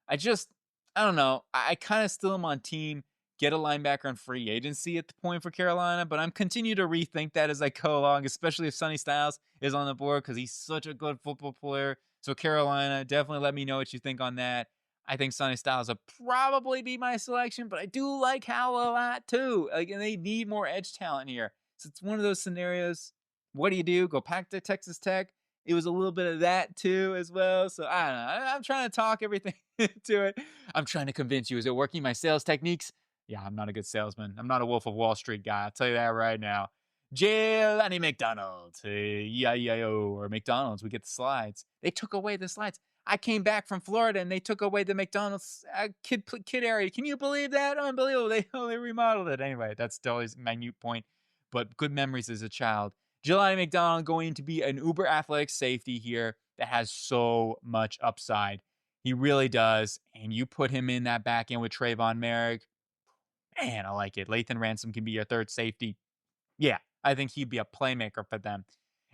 I don't know. I kind of still am on team get a linebacker on free agency at the point for Carolina, but I'm continue to rethink that as I go along, especially if Sonny Styles is on the board because he's such a good football player. So Carolina, definitely let me know what you think on that. I think Sonny Styles will probably be my selection, but I do like Hal a lot too. And they need more edge talent here. So it's one of those scenarios. What do? Go back to Texas Tech. It was a little bit of that too as well. So I don't know. I'm trying to talk everything into it. I'm trying to convince you. Is it working? My sales techniques? Yeah, I'm not a good salesman. I'm not a Wolf of Wall Street guy. I'll tell you that right now. Jelani McDonald's. Or McDonald's. We get the slides. They took away the slides. I came back from Florida and they took away the McDonald's kid area. Can you believe that? Unbelievable. They remodeled it. Anyway, that's still a minute point. But good memories as a child. Jelani McDonald going to be an uber athletic safety here that has so much upside. He really does. And you put him in that back end with Trayvon Merrick. Man, I like it. Lathan Ransom can be your third safety. Yeah, I think he'd be a playmaker for them.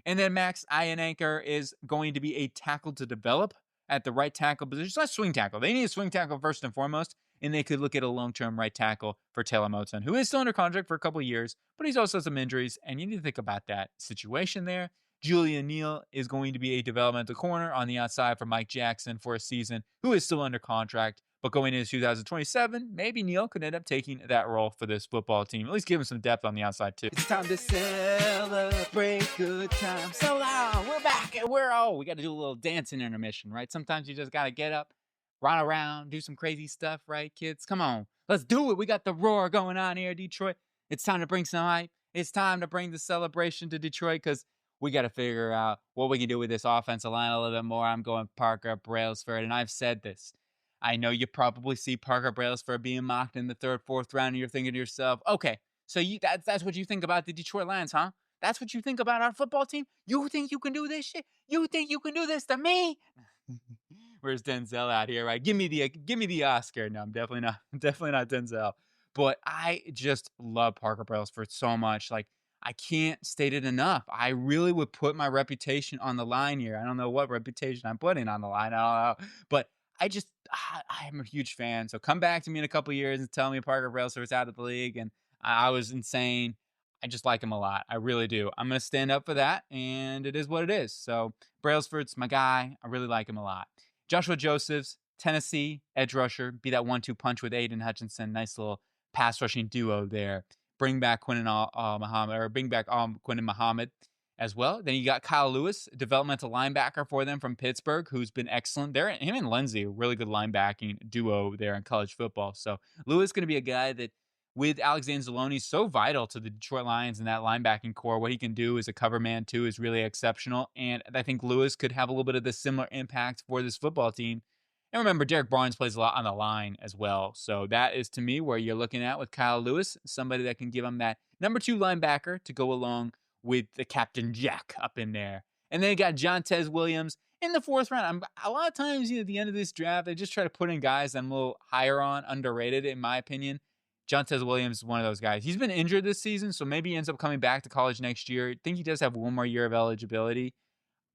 And then Max Iananker is going to be a tackle to develop at the right tackle position. It's not swing tackle. They need a swing tackle first and foremost, and they could look at a long-term right tackle for Taylor Moton, who is still under contract for a couple of years, but he's also some injuries, and you need to think about that situation there. Julian Neal is going to be a developmental corner on the outside for Mike Jackson for a season, who is still under contract. But going into 2027, maybe Neal could end up taking that role for this football team. At least give him some depth on the outside, too. It's time to celebrate good times. So long, we're back, and we got to do a little dancing intermission, right? Sometimes you just got to get up, run around, do some crazy stuff, right, kids? Come on, let's do it. We got the roar going on here, Detroit. It's time to bring some hype. It's time to bring the celebration to Detroit because we got to figure out what we can do with this offensive line a little bit more. I'm going Parker Brailsford, and I've said this. I know you probably see Parker Brailsford being mocked in the 3rd, 4th round, and you're thinking to yourself, okay, so that's what you think about the Detroit Lions, huh? That's what you think about our football team? You think you can do this shit? You think you can do this to me? Where's Denzel out here, right? Give me the Oscar. No, I'm definitely not Denzel. But I just love Parker Brailsford so much. Like, I can't state it enough. I really would put my reputation on the line here. I don't know what reputation I'm putting on the line. I don't know. But I'm a huge fan. So come back to me in a couple years and tell me Parker Brailsford's out of the league and I was insane. I just like him a lot. I really do. I'm going to stand up for that, and it is what it is. So Brailsford's my guy. I really like him a lot. Joshua Josephs, Tennessee, edge rusher. Be that 1-2 punch with Aiden Hutchinson. Nice little pass rushing duo there. Bring back Quinnen Muhammad as well. Then you got Kyle Lewis, developmental linebacker for them from Pittsburgh, who's been excellent. Him and Lindsey, a really good linebacking duo there in college football. So Lewis going to be a guy that, with Alexander Zaloni, so vital to the Detroit Lions and that linebacking core. What he can do as a cover man, too, is really exceptional. And I think Lewis could have a little bit of the similar impact for this football team. And remember, Derek Barnes plays a lot on the line as well. So that is, to me, where you're looking at with Kyle Lewis, somebody that can give him that number 2 linebacker to go along with the Captain Jack up in there. And then you got Jontez Williams in the 4th round. A lot of times, at the end of this draft, they just try to put in guys I'm a little higher on, underrated, in my opinion. Jontez Williams is one of those guys. He's been injured this season, so maybe he ends up coming back to college next year. I think he does have one more year of eligibility.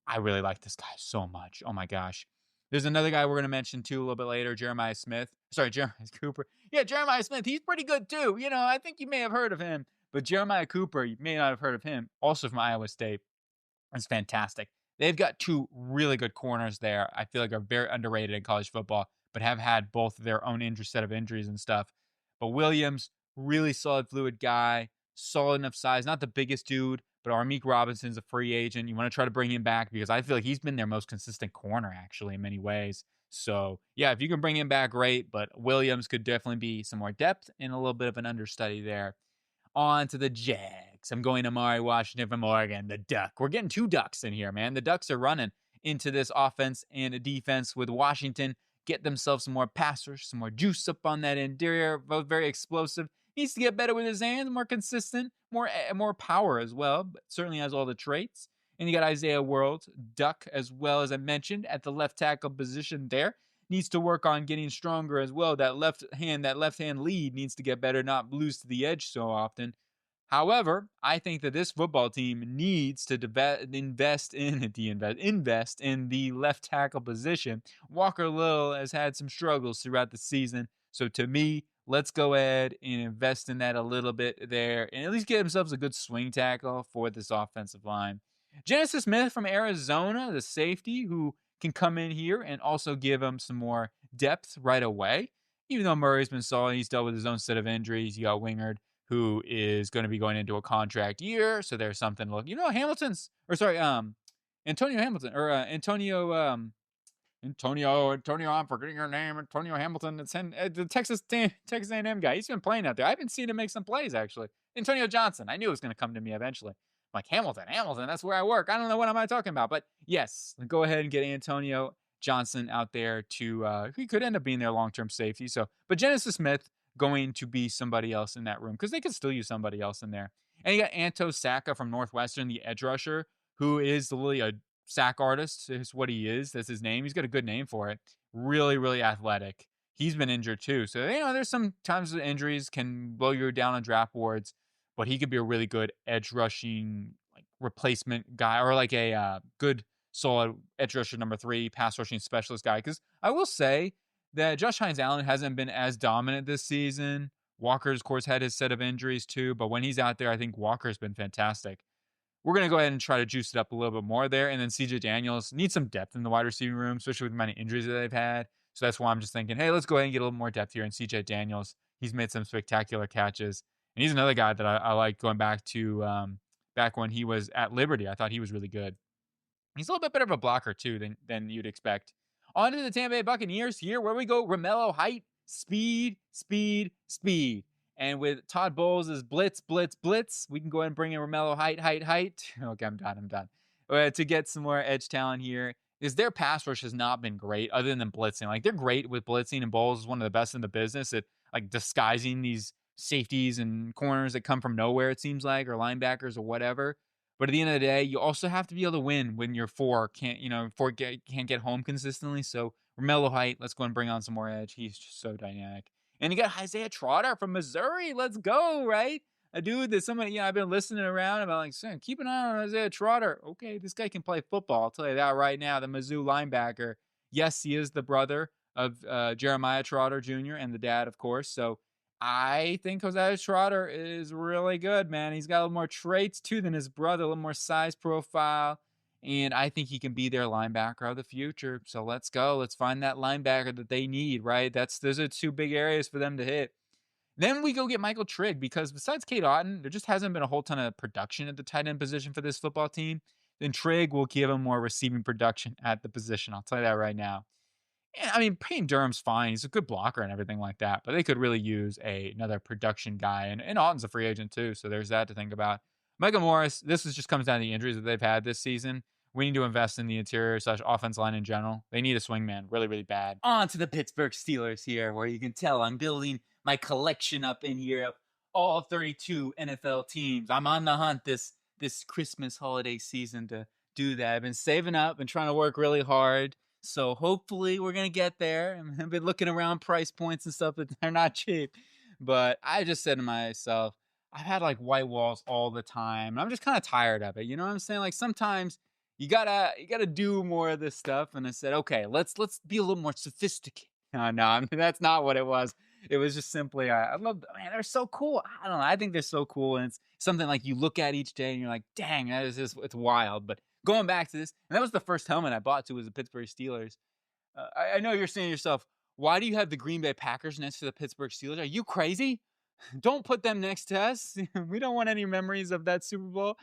I really like this guy so much. Oh, my gosh. There's another guy we're going to mention too a little bit later, Jeremiah Smith. Sorry, Jeremiah Cooper. Yeah, Jeremiah Smith. He's pretty good too. I think you may have heard of him, but Jeremiah Cooper, you may not have heard of him. Also from Iowa State. It's fantastic. They've got two really good corners there. I feel like are very underrated in college football, but have had both their own set of injuries and stuff. But Williams, really solid, fluid guy, solid enough size, not the biggest dude, but Armeek Robinson's a free agent. You want to try to bring him back because I feel like he's been their most consistent corner, actually, in many ways. So, yeah, if you can bring him back, great. But Williams could definitely be some more depth and a little bit of an understudy there. On to the Jags. I'm going Amari Washington from Oregon, the Duck. We're getting two Ducks in here, man. The Ducks are running into this offense and a defense with Washington. Get themselves some more passers, some more juice up on that interior. Both very explosive. Needs to get better with his hands, more consistent, more power as well, but certainly has all the traits. And you got Isaiah World, Duck, as well as I mentioned, at the left tackle position there. Needs to work on getting stronger as well. That left hand lead needs to get better, not lose to the edge so often. However, I think that this football team needs to invest in the left tackle position. Walker Little has had some struggles throughout the season. So to me, let's go ahead and invest in that a little bit there and at least get themselves a good swing tackle for this offensive line. Genesis Smith from Arizona, the safety, who can come in here and also give him some more depth right away. Even though Murray's been solid, he's dealt with his own set of injuries. You got Wingard, who is going to be going into a contract year. So there's something to look. Antonio Hamilton, or Antonio, I'm forgetting your name. Antonio Hamilton. It's the Texas A&M guy. He's been playing out there. I've been seeing him make some plays, actually. Antonio Johnson. I knew it was going to come to me eventually. I'm like, Hamilton, that's where I work. I don't know what am I talking about. But yes, go ahead and get Antonio Johnson out there to, he could end up being their long-term safety. But Genesis Smith going to be somebody else in that room because they could still use somebody else in there. And you got Anto Saka from Northwestern, the edge rusher, who is really a sack artist. Is what he is. That's his name. He's got a good name for it. Really, really athletic. He's been injured too. So, there's some times that injuries can blow you down on draft boards, but he could be a really good edge rushing replacement guy or like a good solid edge rusher number 3 pass rushing specialist guy. Because I will say that Josh Hines-Allen hasn't been as dominant this season. Walker's, of course, had his set of injuries too, but when he's out there, I think Walker's been fantastic. We're going to go ahead and try to juice it up a little bit more there. And then CJ Daniels needs some depth in the wide receiving room, especially with the amount of injuries that they've had. So that's why I'm just thinking, hey, let's go ahead and get a little more depth here in CJ Daniels. He's made some spectacular catches. And he's another guy that I like going back to back when he was at Liberty. I thought he was really good. He's a little bit better of a blocker, too, than you'd expect. On to the Tampa Bay Buccaneers here, where we go. Romello height, speed, speed, speed. And with Todd Bowles' blitz, we can go ahead and bring in Romello height. Okay, I'm done. To get some more edge talent here, is their pass rush has not been great other than blitzing. Like, they're great with blitzing, and Bowles is one of the best in the business at, disguising these safeties and corners that come from nowhere, it seems like, or linebackers or whatever. But at the end of the day, you also have to be able to win when your can't get home consistently. So Romello height, let's go and bring on some more edge. He's just so dynamic. And you got Isaiah Trotter from Missouri. Let's go, right? A dude that somebody, I've been listening around about, keep an eye on Isaiah Trotter. Okay, this guy can play football. I'll tell you that right now. The Mizzou linebacker. Yes, he is the brother of Jeremiah Trotter Jr. and the dad, of course. So I think Isaiah Trotter is really good, man. He's got a little more traits, too, than his brother. A little more size profile. And I think he can be their linebacker of the future. So let's go. Let's find that linebacker that they need, right? Those are 2 big areas for them to hit. Then we go get Michael Trigg because besides Cade Otton, there just hasn't been a whole ton of production at the tight end position for this football team. Then Trigg will give them more receiving production at the position. I'll tell you that right now. Yeah, I mean, Payne Durham's fine. He's a good blocker and everything like that. But they could really use another production guy. And Otton's a free agent too. So there's that to think about. Michael Morris, just comes down to the injuries that they've had this season. We need to invest in the interior / offense line in general. They need a swingman really, really bad. On to the Pittsburgh Steelers here, where you can tell I'm building my collection up in here of all 32 NFL teams. I'm on the hunt this Christmas holiday season to do that. I've been saving up and trying to work really hard. So hopefully we're going to get there. I've been looking around price points and stuff, but they're not cheap. But I just said to myself, I've had white walls all the time. And I'm just kind of tired of it. You know what I'm saying? Sometimes you gotta do more of this stuff. And I said, okay, let's be a little more sophisticated. No, I mean, that's not what it was. It was just simply, I love, man, they're so cool. I don't know. I think they're so cool. And it's something like you look at each day and you're like, dang, that is just, it's wild. But going back to this, and that was the first helmet I bought too, was the Pittsburgh Steelers. I know you're saying to yourself, why do you have the Green Bay Packers next to the Pittsburgh Steelers? Are you crazy? Don't put them next to us. We don't want any memories of that Super Bowl.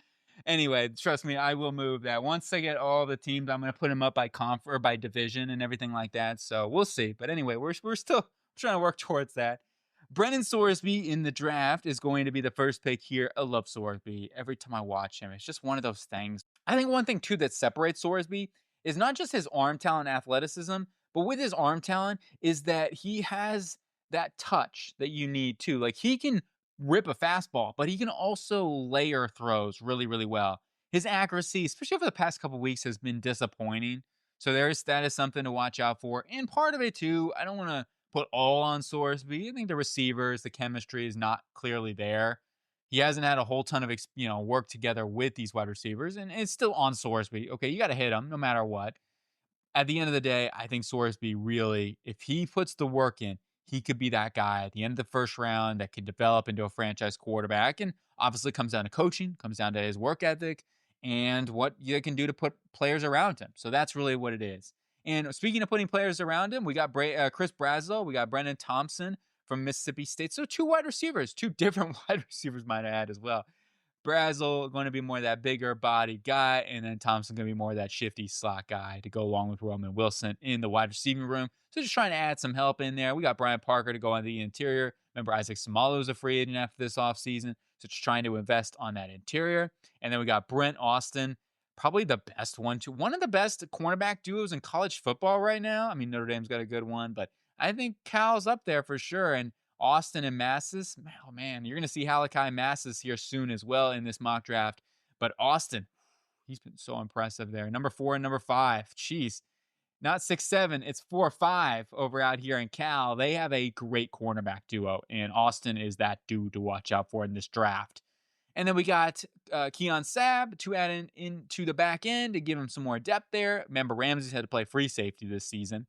Anyway, trust me, I will move that. Once I get all the teams, I'm going to put them up by conf or by division and everything like that. So we'll see. But anyway, we're still trying to work towards that. Brennan Sorsby in the draft is going to be the first pick here. I love Sorsby. Every time I watch him, it's just one of those things. I think one thing too that separates Sorsby is not just his arm talent and athleticism, but with his arm talent is that he has that touch that you need too. Like he can rip a fastball, but he can also layer throws really, really well. His accuracy, especially over the past couple weeks, has been disappointing. So that is something to watch out for. And part of it too, I don't want to put all on Sorsby. I think the receivers, the chemistry is not clearly there. He hasn't had a whole ton of work together with these wide receivers, and it's still on Sorsby. Okay, you got to hit him no matter what. At the end of the day, I think Sorsby really, if he puts the work in, he could be that guy at the end of the first round that could develop into a franchise quarterback. And obviously comes down to coaching, comes down to his work ethic and what you can do to put players around him. So that's really what it is. And speaking of putting players around him, we got Chris Bradshaw, we got Brennan Thompson from Mississippi State. So two wide receivers, two different wide receivers might add as well. Brazel going to be more that bigger body guy, and then Thompson going to be more that shifty slot guy to go along with Roman Wilson in the wide receiving room. So just trying to add some help in there. We got Brian Parker to go on the interior. Remember, Isaac Seumalo is a free agent after this offseason, so just trying to invest on that interior. And then we got Brent Austin, probably the best one of the best cornerback duos in college football right now. I mean, Notre Dame's got a good one, but I think Cal's up there for sure. And Austin and Massis, oh man, you're going to see Halakai Massis here soon as well in this mock draft. But Austin, he's been so impressive there. Number 4 and number 5. Jeez. Not 6'7", it's 4'5" over out here in Cal. They have a great cornerback duo, and Austin is that dude to watch out for in this draft. And then we got Keon Sabb to add into the back end to give him some more depth there. Remember, Ramsey's had to play free safety this season.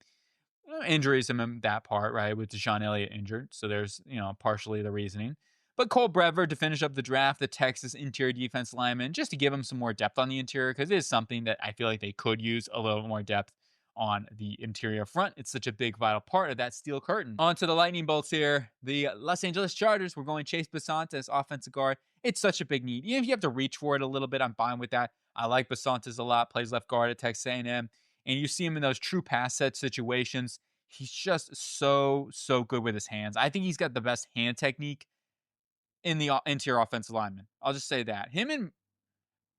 Injuries in that part, right, with Deshaun Elliott injured. So there's, partially the reasoning. But Cole Brevard to finish up the draft, the Texas interior defense lineman, just to give him some more depth on the interior, because it is something that I feel like they could use a little more depth on the interior front. It's such a big, vital part of that steel curtain. On to the lightning bolts here. The Los Angeles Chargers, we're going Chase Bisonta as offensive guard. It's such a big need. Even if you have to reach for it a little bit, I'm fine with that. I like Bisonta's a lot, plays left guard at Texas A&M. And you see him in those true pass set situations. He's just so good with his hands. I think he's got the best hand technique in the interior offensive lineman. I'll just say that. Him and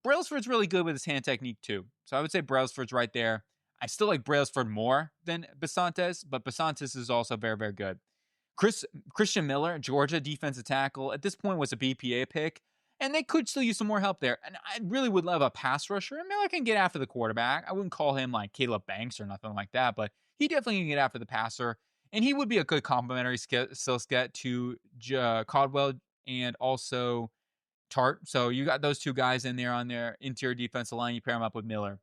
Brailsford's really good with his hand technique too. So I would say Brailsford's right there. I still like Brailsford more than Bisontes, but Bisontes is also very, very good. Christian Miller, Georgia defensive tackle, at this point was a BPA pick. And they could still use some more help there. And I really would love a pass rusher. And Miller can get after the quarterback. I wouldn't call him like Caleb Banks or nothing like that, but he definitely can get after the passer. And he would be a good complementary skill set to Caldwell and also Tart. So you got those two guys in there on their interior defensive line. You pair them up with Miller.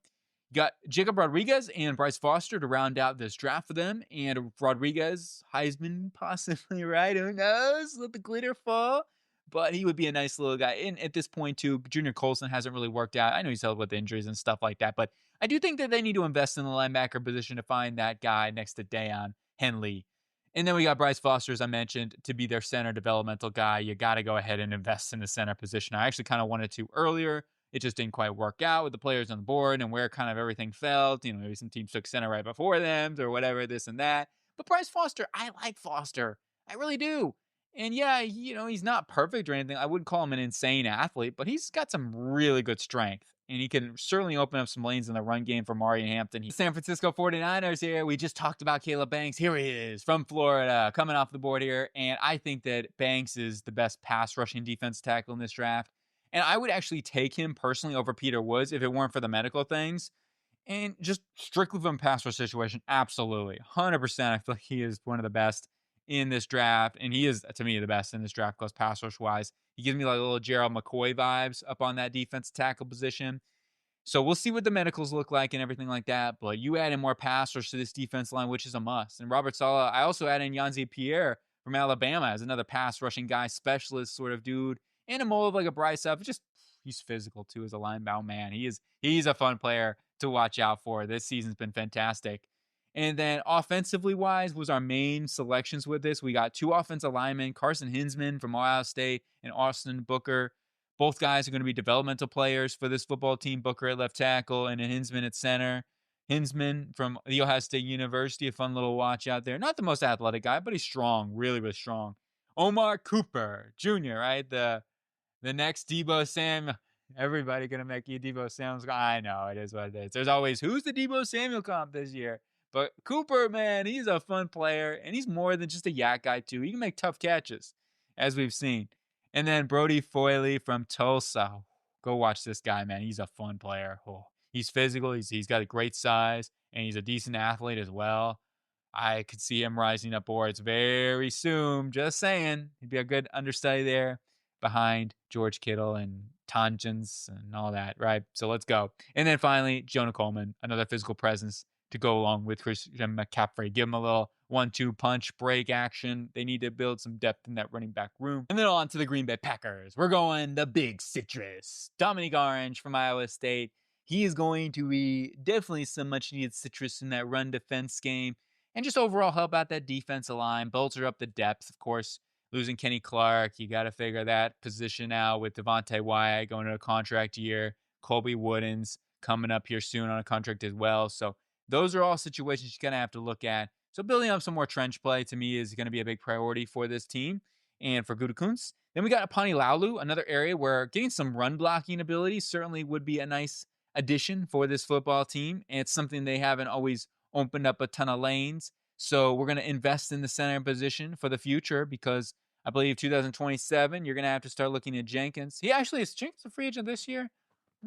You got Jacob Rodriguez and Bryce Foster to round out this draft for them. And Rodriguez, Heisman possibly, right? Who knows? Let the glitter fall. But he would be a nice little guy. And at this point, too, Junior Colson hasn't really worked out. I know he's dealt with injuries and stuff like that. But I do think that they need to invest in the linebacker position to find that guy next to Deion Henley. And then we got Bryce Foster, as I mentioned, to be their center developmental guy. You got to go ahead and invest in the center position. I actually kind of wanted to earlier. It just didn't quite work out with the players on the board and where kind of everything felt. Maybe some teams took center right before them or whatever, this and that. But Bryce Foster, I like Foster. I really do. And yeah, he's not perfect or anything. I wouldn't call him an insane athlete, but he's got some really good strength. And he can certainly open up some lanes in the run game for Mari Hampton. San Francisco 49ers here. We just talked about Caleb Banks. Here he is from Florida, coming off the board here. And I think that Banks is the best pass rushing defense tackle in this draft. And I would actually take him personally over Peter Woods if it weren't for the medical things. And just strictly from pass rush situation, absolutely. 100%. I feel like he is one of the best in this draft. And he is, to me, the best in this draft class pass rush wise. He gives me like little Gerald McCoy vibes up on that defensive tackle position. So we'll see what the medicals look like and everything like that. But you add in more passers to this defense line, which is a must. And Robert Saleh, I also add in Yanzi Pierre from Alabama as another pass rushing guy, specialist sort of dude, in a mold like a Bryce Up. Just he's physical too as a linebound man. He's a fun player to watch out for. This season's been fantastic. And then offensively wise was our main selections with this. We got 2 offensive linemen, Carson Hinsman from Ohio State and Austin Booker. Both guys are going to be developmental players for this football team. Booker at left tackle and Hinsman at center. Hinsman from The Ohio State University, a fun little watch out there. Not the most athletic guy, but he's strong, really, really strong. Omar Cooper Jr., right? The next Deebo Samuel. Everybody going to make you Deebo Samuel. I know, it is what it is. There's always, who's the Deebo Samuel comp this year? But Cooper, man, he's a fun player, and he's more than just a yak guy, too. He can make tough catches, as we've seen. And then Brody Foyley from Tulsa. Go watch this guy, man. He's a fun player. Oh, he's physical. He's got a great size, and he's a decent athlete as well. I could see him rising up boards very soon. Just saying. He'd be a good understudy there behind George Kittle and Tonjans and all that, right? So let's go. And then finally, Jonah Coleman, another physical presence to go along with Christian McCaffrey. Give him a little 1-2 punch break action. They need to build some depth in that running back room. And then on to the Green Bay Packers. We're going the big citrus. Dominique Orange from Iowa State. He is going to be definitely some much needed citrus in that run defense game. And just overall help out that defensive line. Bolster up the depth, of course. Losing Kenny Clark, you got to figure that position out with Devontae Wyatt going to a contract year. Colby Woodens coming up here soon on a contract as well. So those are all situations you're going to have to look at. So building up some more trench play to me is going to be a big priority for this team and for Gutekunst. Then we got Apani Laulu, another area where getting some run blocking ability certainly would be a nice addition for this football team. And it's something they haven't always opened up a ton of lanes. So we're going to invest in the center position for the future because I believe 2027, you're going to have to start looking at Jenkins. Is Jenkins a free agent this year?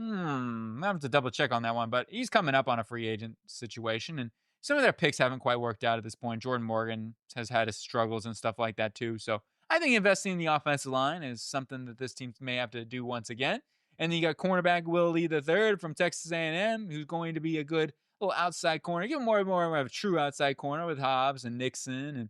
I have to double check on that one, but he's coming up on a free agent situation, and some of their picks haven't quite worked out at this point. Jordan Morgan has had his struggles and stuff like that too. So I think investing in the offensive line is something that this team may have to do once again. And then you got cornerback Will Lee III from Texas A&M, who's going to be a good little outside corner. Give him more and more of a true outside corner with Hobbs and Nixon and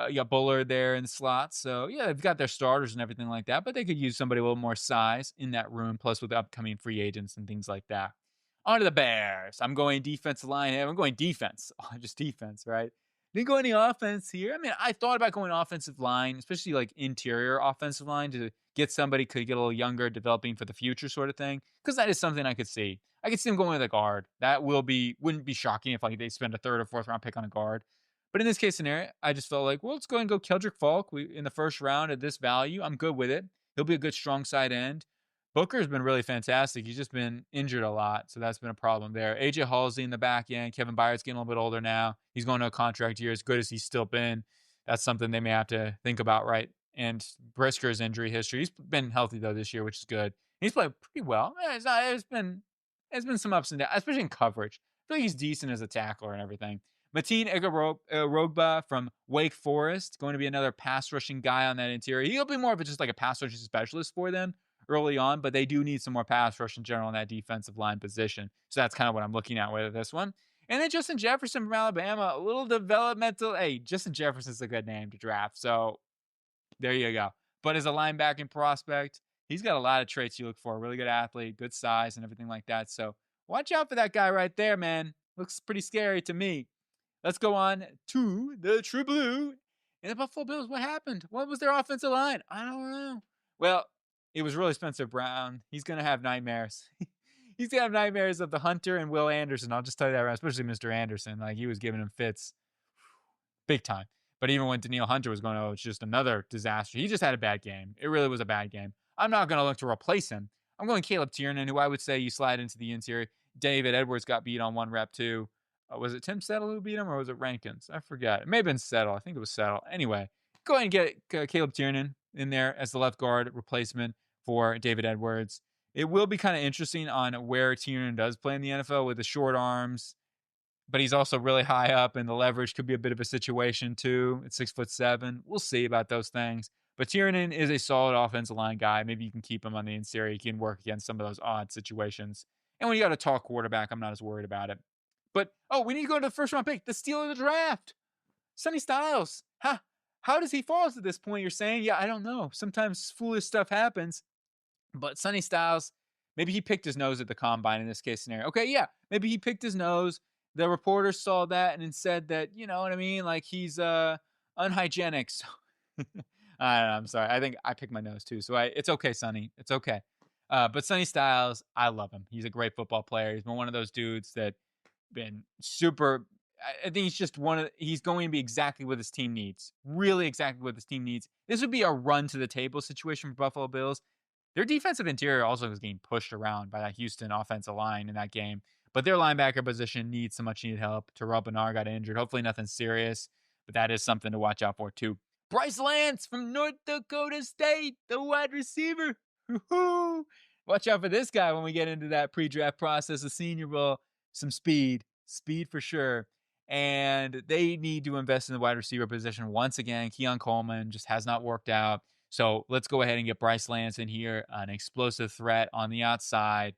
you got Bullard there in the slot. So, yeah, they've got their starters and everything like that, but they could use somebody a little more size in that room, plus with the upcoming free agents and things like that. On to the Bears. I'm going defensive line. I'm going defense. Just defense, right? Didn't go any offense here. I mean, I thought about going offensive line, especially like interior offensive line to get somebody could get a little younger, developing for the future sort of thing, because that is something I could see. I could see them going with a guard. That wouldn't be shocking if like they spend a 3rd or 4th round pick on a guard. But in this case scenario, I just felt like, well, let's go ahead and go Keldrick Falk in the 1st round at this value. I'm good with it. He'll be a good strong side end. Booker's been really fantastic. He's just been injured a lot, so that's been a problem there. AJ Halsey in the back end. Kevin Byard's getting a little bit older now. He's going to a contract year. As good as he's still been, that's something they may have to think about, right? And Brisker's injury history. He's been healthy though this year, which is good. He's played pretty well. It's been some ups and downs, especially in coverage. I feel like he's decent as a tackler and everything. Mateen Rogba from Wake Forest, going to be another pass rushing guy on that interior. He'll be more of just like a pass rushing specialist for them early on, but they do need some more pass rush in general in that defensive line position. So that's kind of what I'm looking at with this one. And then Justin Jefferson from Alabama, a little developmental. Hey, Justin Jefferson's a good name to draft. So there you go. But as a linebacking prospect, he's got a lot of traits you look for. Really good athlete, good size, and everything like that. So watch out for that guy right there, man. Looks pretty scary to me. Let's go on to the True Blue. And the Buffalo Bills, what happened? What was their offensive line? I don't know. Well, it was really Spencer Brown. He's going to have nightmares. He's going to have nightmares of the Hunter and Will Anderson. I'll just tell you that, especially Mr. Anderson. Like, he was giving him fits big time. But even when Danielle Hunter was going, it's just another disaster. He just had a bad game. It really was a bad game. I'm not going to look to replace him. I'm going Caleb Tiernan, who I would say you slide into the interior. David Edwards got beat on 1 rep, too. Was it Tim Settle who beat him, or was it Rankins? I forgot. It may have been Settle. I think it was Settle. Anyway, go ahead and get Caleb Tiernan in there as the left guard replacement for David Edwards. It will be kind of interesting on where Tiernan does play in the NFL with the short arms, but he's also really high up, and the leverage could be a bit of a situation too. At 6'7". We'll see about those things. But Tiernan is a solid offensive line guy. Maybe you can keep him on the interior. He can work against some of those odd situations. And when you got a tall quarterback, I'm not as worried about it. But, we need to go to the first round pick, the steal of the draft. Sonny Styles. How does he fall to this point? You're saying, yeah, I don't know. Sometimes foolish stuff happens. But Sonny Styles, maybe he picked his nose at the combine in this case scenario. Okay, yeah, maybe he picked his nose. The reporters saw that and said that, you know what I mean? Like he's unhygienic. So I don't know, I'm sorry. I think I picked my nose too. So it's okay, Sonny. It's okay. But Sonny Styles, I love him. He's a great football player. He's been one of those dudes that been super. I think he's just he's going to be exactly what his team needs. Really exactly what his team needs. This would be a run to the table situation for Buffalo Bills. Their defensive interior also was getting pushed around by that Houston offensive line in that game. But their linebacker position needs some much needed help. Terrell Bernard got injured. Hopefully nothing serious. But that is something to watch out for too. Bryce Lance from North Dakota State, the wide receiver. Woo-hoo. Watch out for this guy when we get into that pre-draft process, the Senior Bowl. Some speed for sure. And they need to invest in the wide receiver position once again. Keon Coleman just has not worked out. So let's go ahead and get Bryce Lance in here, an explosive threat on the outside,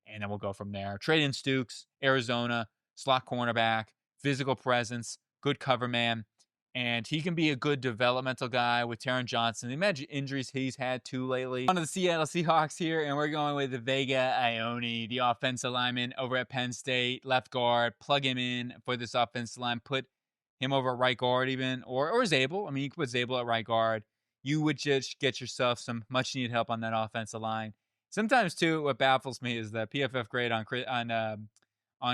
and then we'll go from there. Trade in Stukes, Arizona, slot cornerback, physical presence, good cover man, and he can be a good developmental guy with Taron Johnson. Imagine injuries he's had too lately. On to the Seattle Seahawks here, and we're going with the Vega Ione, the offensive lineman over at Penn State, left guard. Plug him in for this offensive line. Put him over at right guard even, or Zabel. I mean, you could put Zabel at right guard. You would just get yourself some much needed help on that offensive line. Sometimes too, what baffles me is the PFF grade on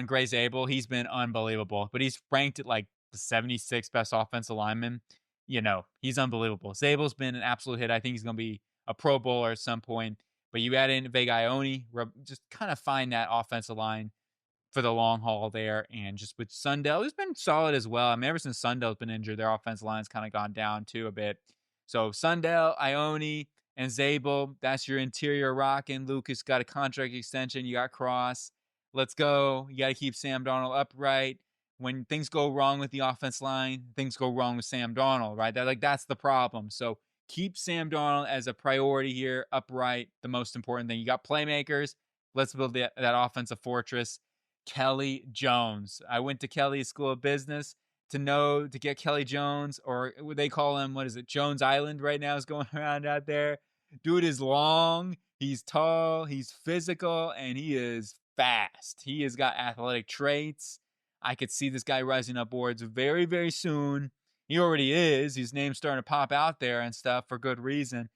Gray Zabel. He's been unbelievable, but he's ranked at like the 76th best offensive lineman. You know, he's unbelievable. Zabel's been an absolute hit. I think he's going to be a Pro Bowler at some point. But you add in Vega Ione, just kind of find that offensive line for the long haul there. And just with Sundell, who's been solid as well. I mean, ever since Sundell's been injured, their offensive line's kind of gone down too a bit. So Sundell, Ione, and Zabel, that's your interior rocking. Lucas got a contract extension. You got Cross. Let's go. You got to keep Sam Darnold upright. When things go wrong with the offense line, things go wrong with Sam Darnold, right? That's the problem. So keep Sam Darnold as a priority here, upright, the most important thing. You got playmakers. Let's build that offensive fortress. Kelly Jones. I went to Kelly's School of Business to get Kelly Jones, or they call him, what is it, Jones Island right now is going around out there. Dude is long, he's tall, he's physical, and he is fast. He has got athletic traits. I could see this guy rising up boards very, very soon. He already is. His name's starting to pop out there and stuff for good reason.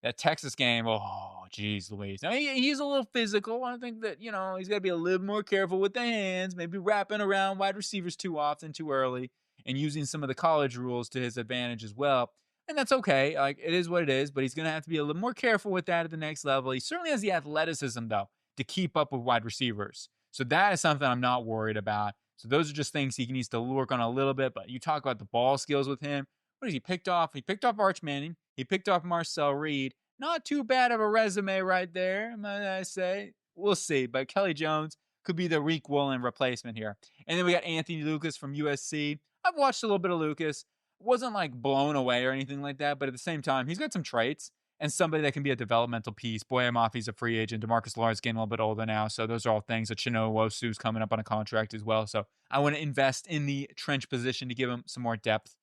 That Texas game, oh, geez Louise. Now, he's a little physical. I think that, he's got to be a little more careful with the hands, maybe wrapping around wide receivers too often, too early, and using some of the college rules to his advantage as well. And that's okay. Like, it is what it is, but he's going to have to be a little more careful with that at the next level. He certainly has the athleticism, though, to keep up with wide receivers. So that is something I'm not worried about. So those are just things he needs to work on a little bit. But you talk about the ball skills with him. What has he picked off? He picked off Arch Manning. He picked off Marcel Reed. Not too bad of a resume right there, might I say. We'll see. But Kelly Jones could be the Reek Woolen replacement here. And then we got Anthony Lucas from USC. I've watched a little bit of Lucas. Wasn't like blown away or anything like that. But at the same time, he's got some traits and somebody that can be a developmental piece. Boy, Mafi's a free agent. DeMarcus Lawrence getting a little bit older now. So those are all things. That Chino Wosu's coming up on a contract as well. So I want to invest in the trench position to give him some more depth.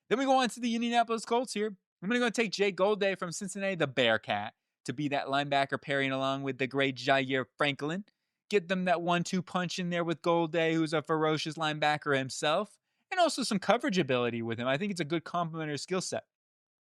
Then we go on to the Indianapolis Colts here. I'm going to go take Jake Golday from Cincinnati, the Bearcat, to be that linebacker pairing along with the great Jair Franklin. Get them that 1-2 punch in there with Golday, who's a ferocious linebacker himself, and also some coverage ability with him. I think it's a good complementary skill set.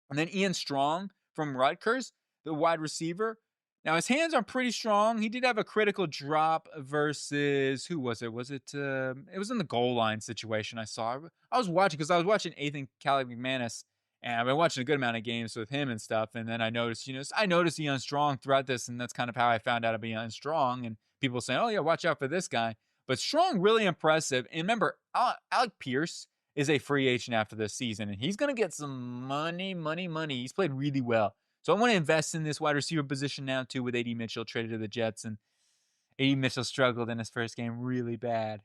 And then Ian Strong from Rutgers, the wide receiver. Now, his hands are pretty strong. He did have a critical drop versus, who was it? It was in the goal line situation I saw. I was watching Ethan Callie McManus, and I've been watching a good amount of games with him and stuff. And then I noticed Ian Strong throughout this, and that's kind of how I found out about Ian Strong. And people saying, oh, yeah, watch out for this guy. But Strong, really impressive. And remember, Alec Pierce is a free agent after this season, and he's going to get some money. He's played really well. So I want to invest in this wide receiver position now, too, with A.D. Mitchell traded to the Jets. And A.D. Mitchell struggled in his first game really bad.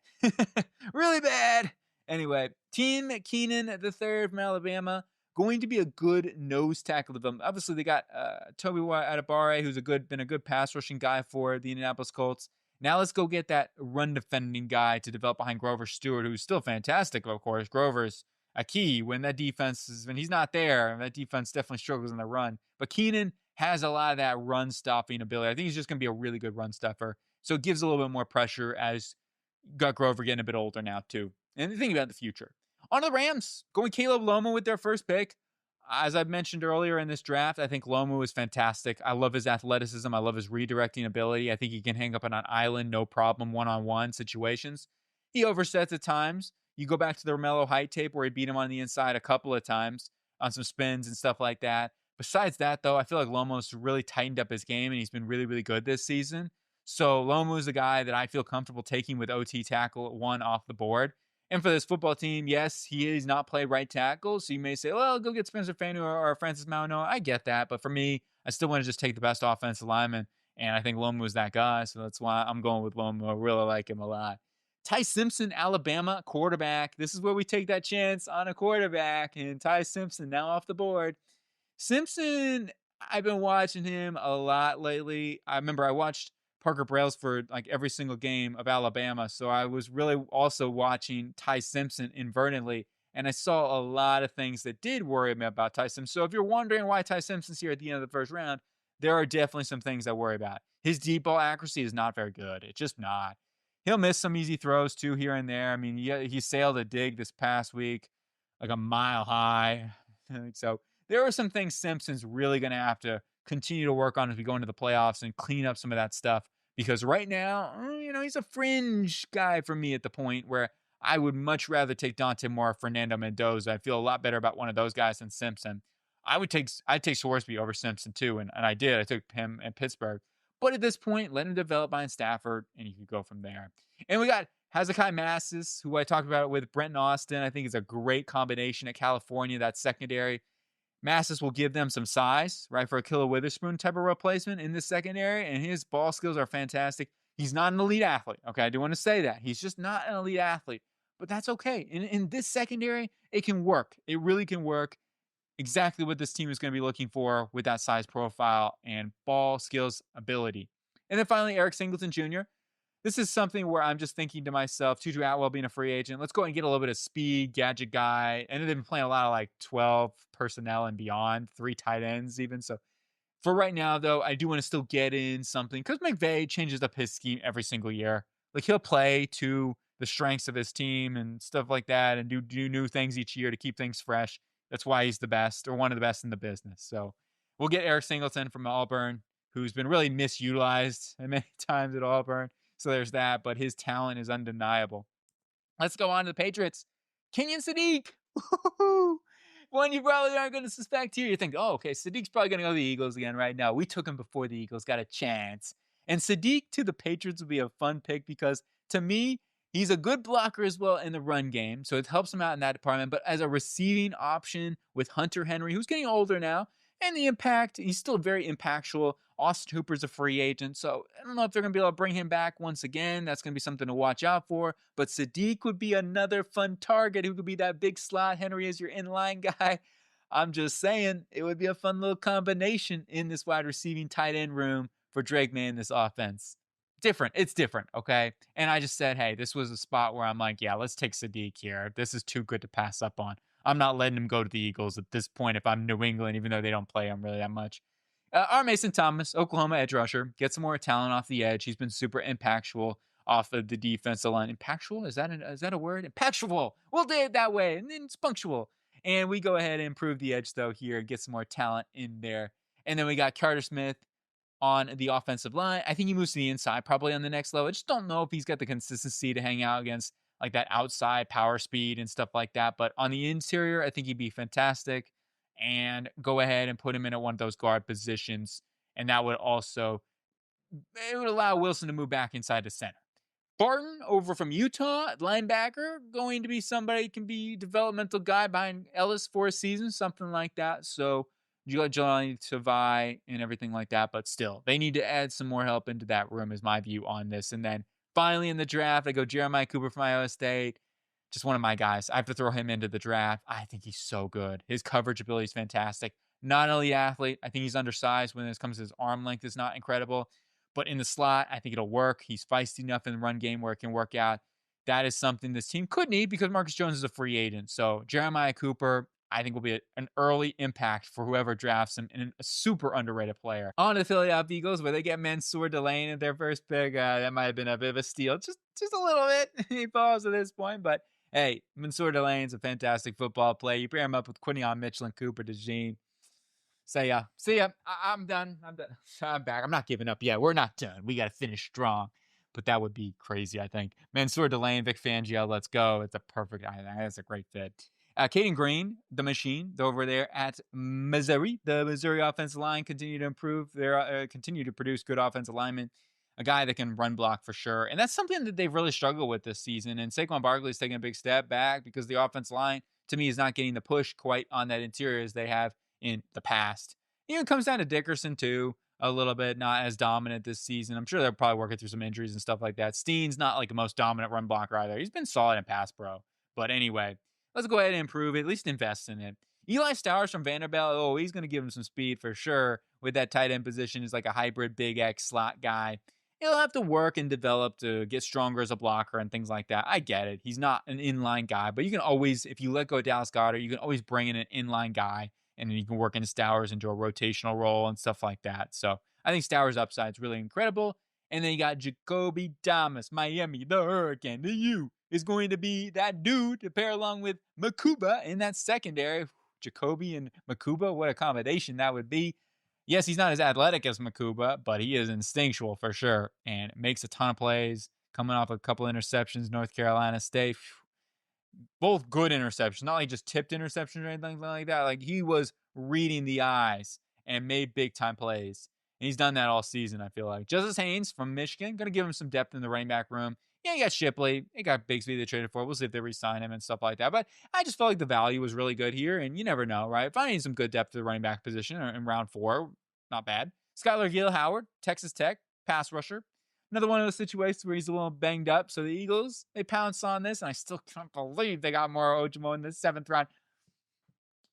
Really bad. Anyway, Tim Keenan III from Alabama, going to be a good nose tackle of them. Obviously, they got Toby Atabare, who's been a good pass rushing guy for the Indianapolis Colts. Now let's go get that run defending guy to develop behind Grover Stewart, who's still fantastic, of course. Grover's a key when when he's not there, that defense definitely struggles in the run. But Keenan has a lot of that run stopping ability. I think he's just going to be a really good run stuffer. So it gives a little bit more pressure as got Grover getting a bit older now, too. And think about the future. On to the Rams, going Caleb Lomo with their first pick. As I've mentioned earlier in this draft, I think Lomu is fantastic. I love his athleticism. I love his redirecting ability. I think he can hang up on an island, no problem, one-on-one situations. He oversets at times. You go back to the Romello height tape where he beat him on the inside a couple of times on some spins and stuff like that. Besides that, though, I feel like Lomo's really tightened up his game, and he's been really, really good this season. So Lomu is a guy that I feel comfortable taking with OT tackle at 1 off the board. And for this football team, yes, he is not played right tackle. So you may say, well, go get Spencer Fanu or Francis Mauigoa. I get that. But for me, I still want to just take the best offensive lineman. And I think Lomu was that guy. So that's why I'm going with Lomu. I really like him a lot. Ty Simpson, Alabama quarterback. This is where we take that chance on a quarterback. And Ty Simpson now off the board. Simpson, I've been watching him a lot lately. I remember I watched Parker Brailsford like every single game of Alabama. So I was really also watching Ty Simpson inadvertently. And I saw a lot of things that did worry me about Ty Simpson. So if you're wondering why Ty Simpson's here at the end of the first round, there are definitely some things I worry about. His deep ball accuracy is not very good. It's just not. He'll miss some easy throws too here and there. I mean, he sailed a dig this past week, like a mile high. So there are some things Simpson's really going to have to continue to work on as we go into the playoffs and clean up some of that stuff. Because right now, he's a fringe guy for me at the point where I would much rather take Dante Moore or Fernando Mendoza. I feel a lot better about one of those guys than Simpson. I'd take Sorsby over Simpson too, and I did. I took him in Pittsburgh. But at this point, let him develop behind Stafford, and you could go from there. And we got Hezekiah Massis, who I talked about with Brenton Austin. I think is a great combination at California, that secondary. Massis will give them some size, right, for a Killer Witherspoon type of replacement in this secondary, and his ball skills are fantastic. He's not an elite athlete, okay? I do want to say that. He's just not an elite athlete, but that's okay. In this secondary, it can work. It really can work. Exactly what this team is going to be looking for with that size profile and ball skills ability. And then finally, Eric Singleton Jr. This is something where I'm just thinking to myself, Tutu Atwell being a free agent, let's go and get a little bit of speed, gadget guy. And they've been playing a lot of like 12 personnel and beyond, 3 tight ends even. So for right now, though, I do want to still get in something because McVay changes up his scheme every single year. Like he'll play to the strengths of his team and stuff like that and do new things each year to keep things fresh. That's why he's the best or one of the best in the business. So we'll get Eric Singleton from Auburn, who's been really misutilized many times at Auburn. So there's that, but his talent is undeniable. Let's go on to the Patriots. Kenyon Sadiq. One you probably aren't going to suspect here. You think, oh, okay, Sadiq's probably going to go to the Eagles again right now. We took him before the Eagles got a chance. And Sadiq to the Patriots would be a fun pick because, to me, he's a good blocker as well in the run game. So it helps him out in that department. But as a receiving option with Hunter Henry, who's getting older now, and the impact, he's still very impactful. Austin Hooper's a free agent, so I don't know if they're going to be able to bring him back once again. That's going to be something to watch out for. But Sadiq would be another fun target who could be that big slot. Henry is your inline guy. I'm just saying it would be a fun little combination in this wide receiving tight end room for Drake May in this offense. Different. It's different, okay? And I just said, hey, this was a spot where I'm like, yeah, let's take Sadiq here. This is too good to pass up on. I'm not letting him go to the Eagles at this point if I'm New England, even though they don't play him really that much. R. Mason Thomas, Oklahoma edge rusher, get some more talent off the edge. He's been super impactful off of the defensive line. Impactful? Is that a word? Impactful. We'll do it that way. And then it's punctual. And we go ahead and improve the edge, though, here, get some more talent in there. And then we got Carter Smith on the offensive line. I think he moves to the inside, probably on the next level. I just don't know if he's got the consistency to hang out against like that outside power speed and stuff like that. But on the interior, I think he'd be fantastic. And go ahead and put him in at one of those guard positions. And that would also, it would allow Wilson to move back inside the center. Barton over from Utah, linebacker, going to be somebody can be developmental guy behind Ellis for a season, something like that. So you got Jelani Tavai and everything like that, but still, they need to add some more help into that room is my view on this. And then finally in the draft, I go Jeremiah Cooper from Iowa State. Just one of my guys. I have to throw him into the draft. I think he's so good. His coverage ability is fantastic. Not an elite athlete. I think he's undersized when it comes to his arm length is not incredible. But in the slot, I think it'll work. He's feisty enough in the run game where it can work out. That is something this team could need because Marcus Jones is a free agent. So Jeremiah Cooper, I think, will be an early impact for whoever drafts him and a super underrated player. On to the Philadelphia Eagles, where they get Mansour Delane at their first pick. That might have been a bit of a steal, just a little bit. He falls at this point, but hey, Mansour Delane's a fantastic football player. You pair him up with Quinion Mitchell and Cooper DeJean. Say ya. See ya. I'm done. I'm back. I'm not giving up yet. We're not done. We got to finish strong. But that would be crazy, I think. Mansour Delane, Vic Fangio, let's go. It's a perfect, I think that's a great fit. Caden Green, the machine, over there at Missouri. The Missouri offensive line continue to improve. They continue to produce good offensive linemen. A guy that can run block for sure. And that's something that they've really struggled with this season. And Saquon Barkley's taking a big step back because the offensive line, to me, is not getting the push quite on that interior as they have in the past. Even comes down to Dickerson, too, a little bit, not as dominant this season. I'm sure they're probably working through some injuries and stuff like that. Steen's not like the most dominant run blocker either. He's been solid in pass pro. But anyway, let's go ahead and improve it, at least invest in it. Eli Stowers from Vanderbilt, he's going to give him some speed for sure with that tight end position. He's like a hybrid big X slot guy. He'll have to work and develop to get stronger as a blocker and things like that. I get it. He's not an inline guy, but you can always, if you let go of Dallas Goedert, you can always bring in an inline guy, and then you can work into Stowers into a rotational role and stuff like that. So I think Stowers' upside is really incredible. And then you got Jacoby Thomas, Miami, the Hurricane, the U, is going to be that dude to pair along with Makuba in that secondary. Jacoby and Makuba, what a combination that would be. Yes, he's not as athletic as Makuba, but he is instinctual for sure and makes a ton of plays, coming off a couple interceptions, North Carolina State. Both good interceptions, not like just tipped interceptions or anything like that. Like, he was reading the eyes and made big time plays. And he's done that all season, I feel like. Justice Haynes from Michigan, going to give him some depth in the running back room. Yeah, you got Shipley. You got Bigsby they traded for. We'll see if they re-sign him and stuff like that. But I just felt like the value was really good here, and you never know, right? Finding some good depth at the running back position in round 4, not bad. Skylar Gill-Howard, Texas Tech, pass rusher. Another one of those situations where he's a little banged up. So the Eagles, they pounce on this, and I still can't believe they got Moro Ojomo in the 7th round.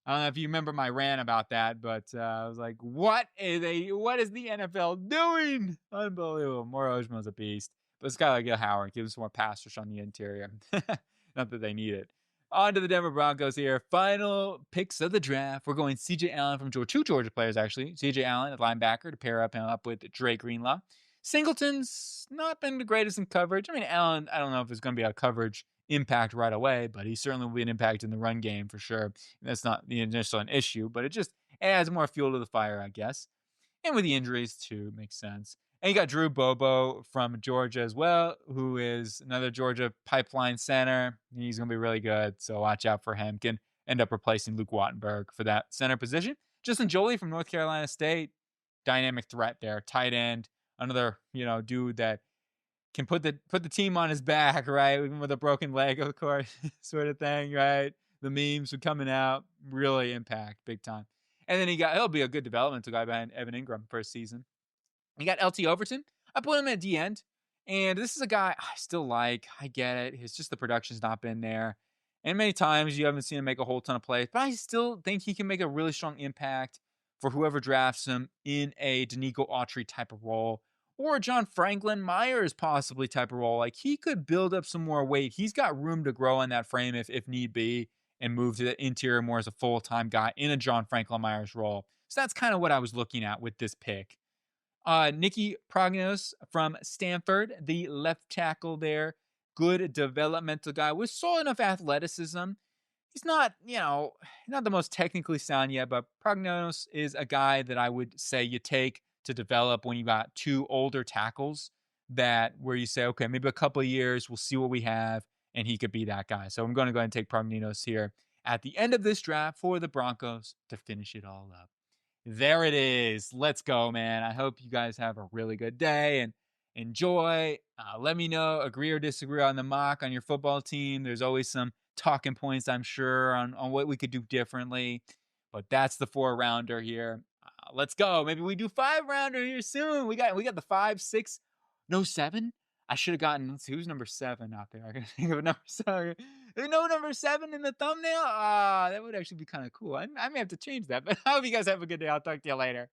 I don't know if you remember my rant about that, but I was like, what is the NFL doing? Unbelievable. Moro Ojomo's a beast. But Skylar Gill-Howard gives us more pass rush on the interior. Not that they need it. On to the Denver Broncos here. Final picks of the draft. We're going C.J. Allen from Georgia. 2 Georgia players, actually. C.J. Allen, a linebacker, to pair him up with Dre Greenlaw. Singleton's not been the greatest in coverage. I mean, Allen, I don't know if it's going to be a coverage impact right away, but he certainly will be an impact in the run game for sure. That's not the initial an issue, but it adds more fuel to the fire, I guess. And with the injuries, too, makes sense. And you got Drew Bobo from Georgia as well, who is another Georgia pipeline center. He's going to be really good, so watch out for him. Can end up replacing Luke Wattenberg for that center position. Justin Jolie from North Carolina State, dynamic threat there, tight end, another dude that can put the team on his back, right? Even with a broken leg, of course, sort of thing, right? The memes are coming out, really impact big time. And then he'll be a good developmental guy behind Evan Ingram first season. You got LT Overton. I put him at the end. And this is a guy I still like. I get it. It's just the production's not been there. And many times you haven't seen him make a whole ton of plays. But I still think he can make a really strong impact for whoever drafts him in a Danico Autry type of role. Or John Franklin Myers possibly type of role. Like, he could build up some more weight. He's got room to grow on that frame if need be and move to the interior more as a full-time guy in a John Franklin Myers role. So that's kind of what I was looking at with this pick. Nicky Prognos from Stanford, the left tackle there. Good developmental guy with solid enough athleticism. He's not, not the most technically sound yet, but Prognos is a guy that I would say you take to develop when you got 2 older tackles where you say, okay, maybe a couple of years, we'll see what we have, and he could be that guy. So I'm going to go ahead and take Prognos here at the end of this draft for the Broncos to finish it all up. There it is. Let's go, man. I hope you guys have a really good day and enjoy. Let me know, agree or disagree on the mock on your football team. There's always some talking points, I'm sure, on what we could do differently. But that's the 4-rounder here. Let's go. Maybe we do 5-rounder here soon. We got the 5, 6, no 7. I should have gotten. Let's see, who's number 7 out there. I can think of a number 7. There's no number 7 in the thumbnail. That would actually be kind of cool. I may have to change that. But I hope you guys have a good day. I'll talk to you later.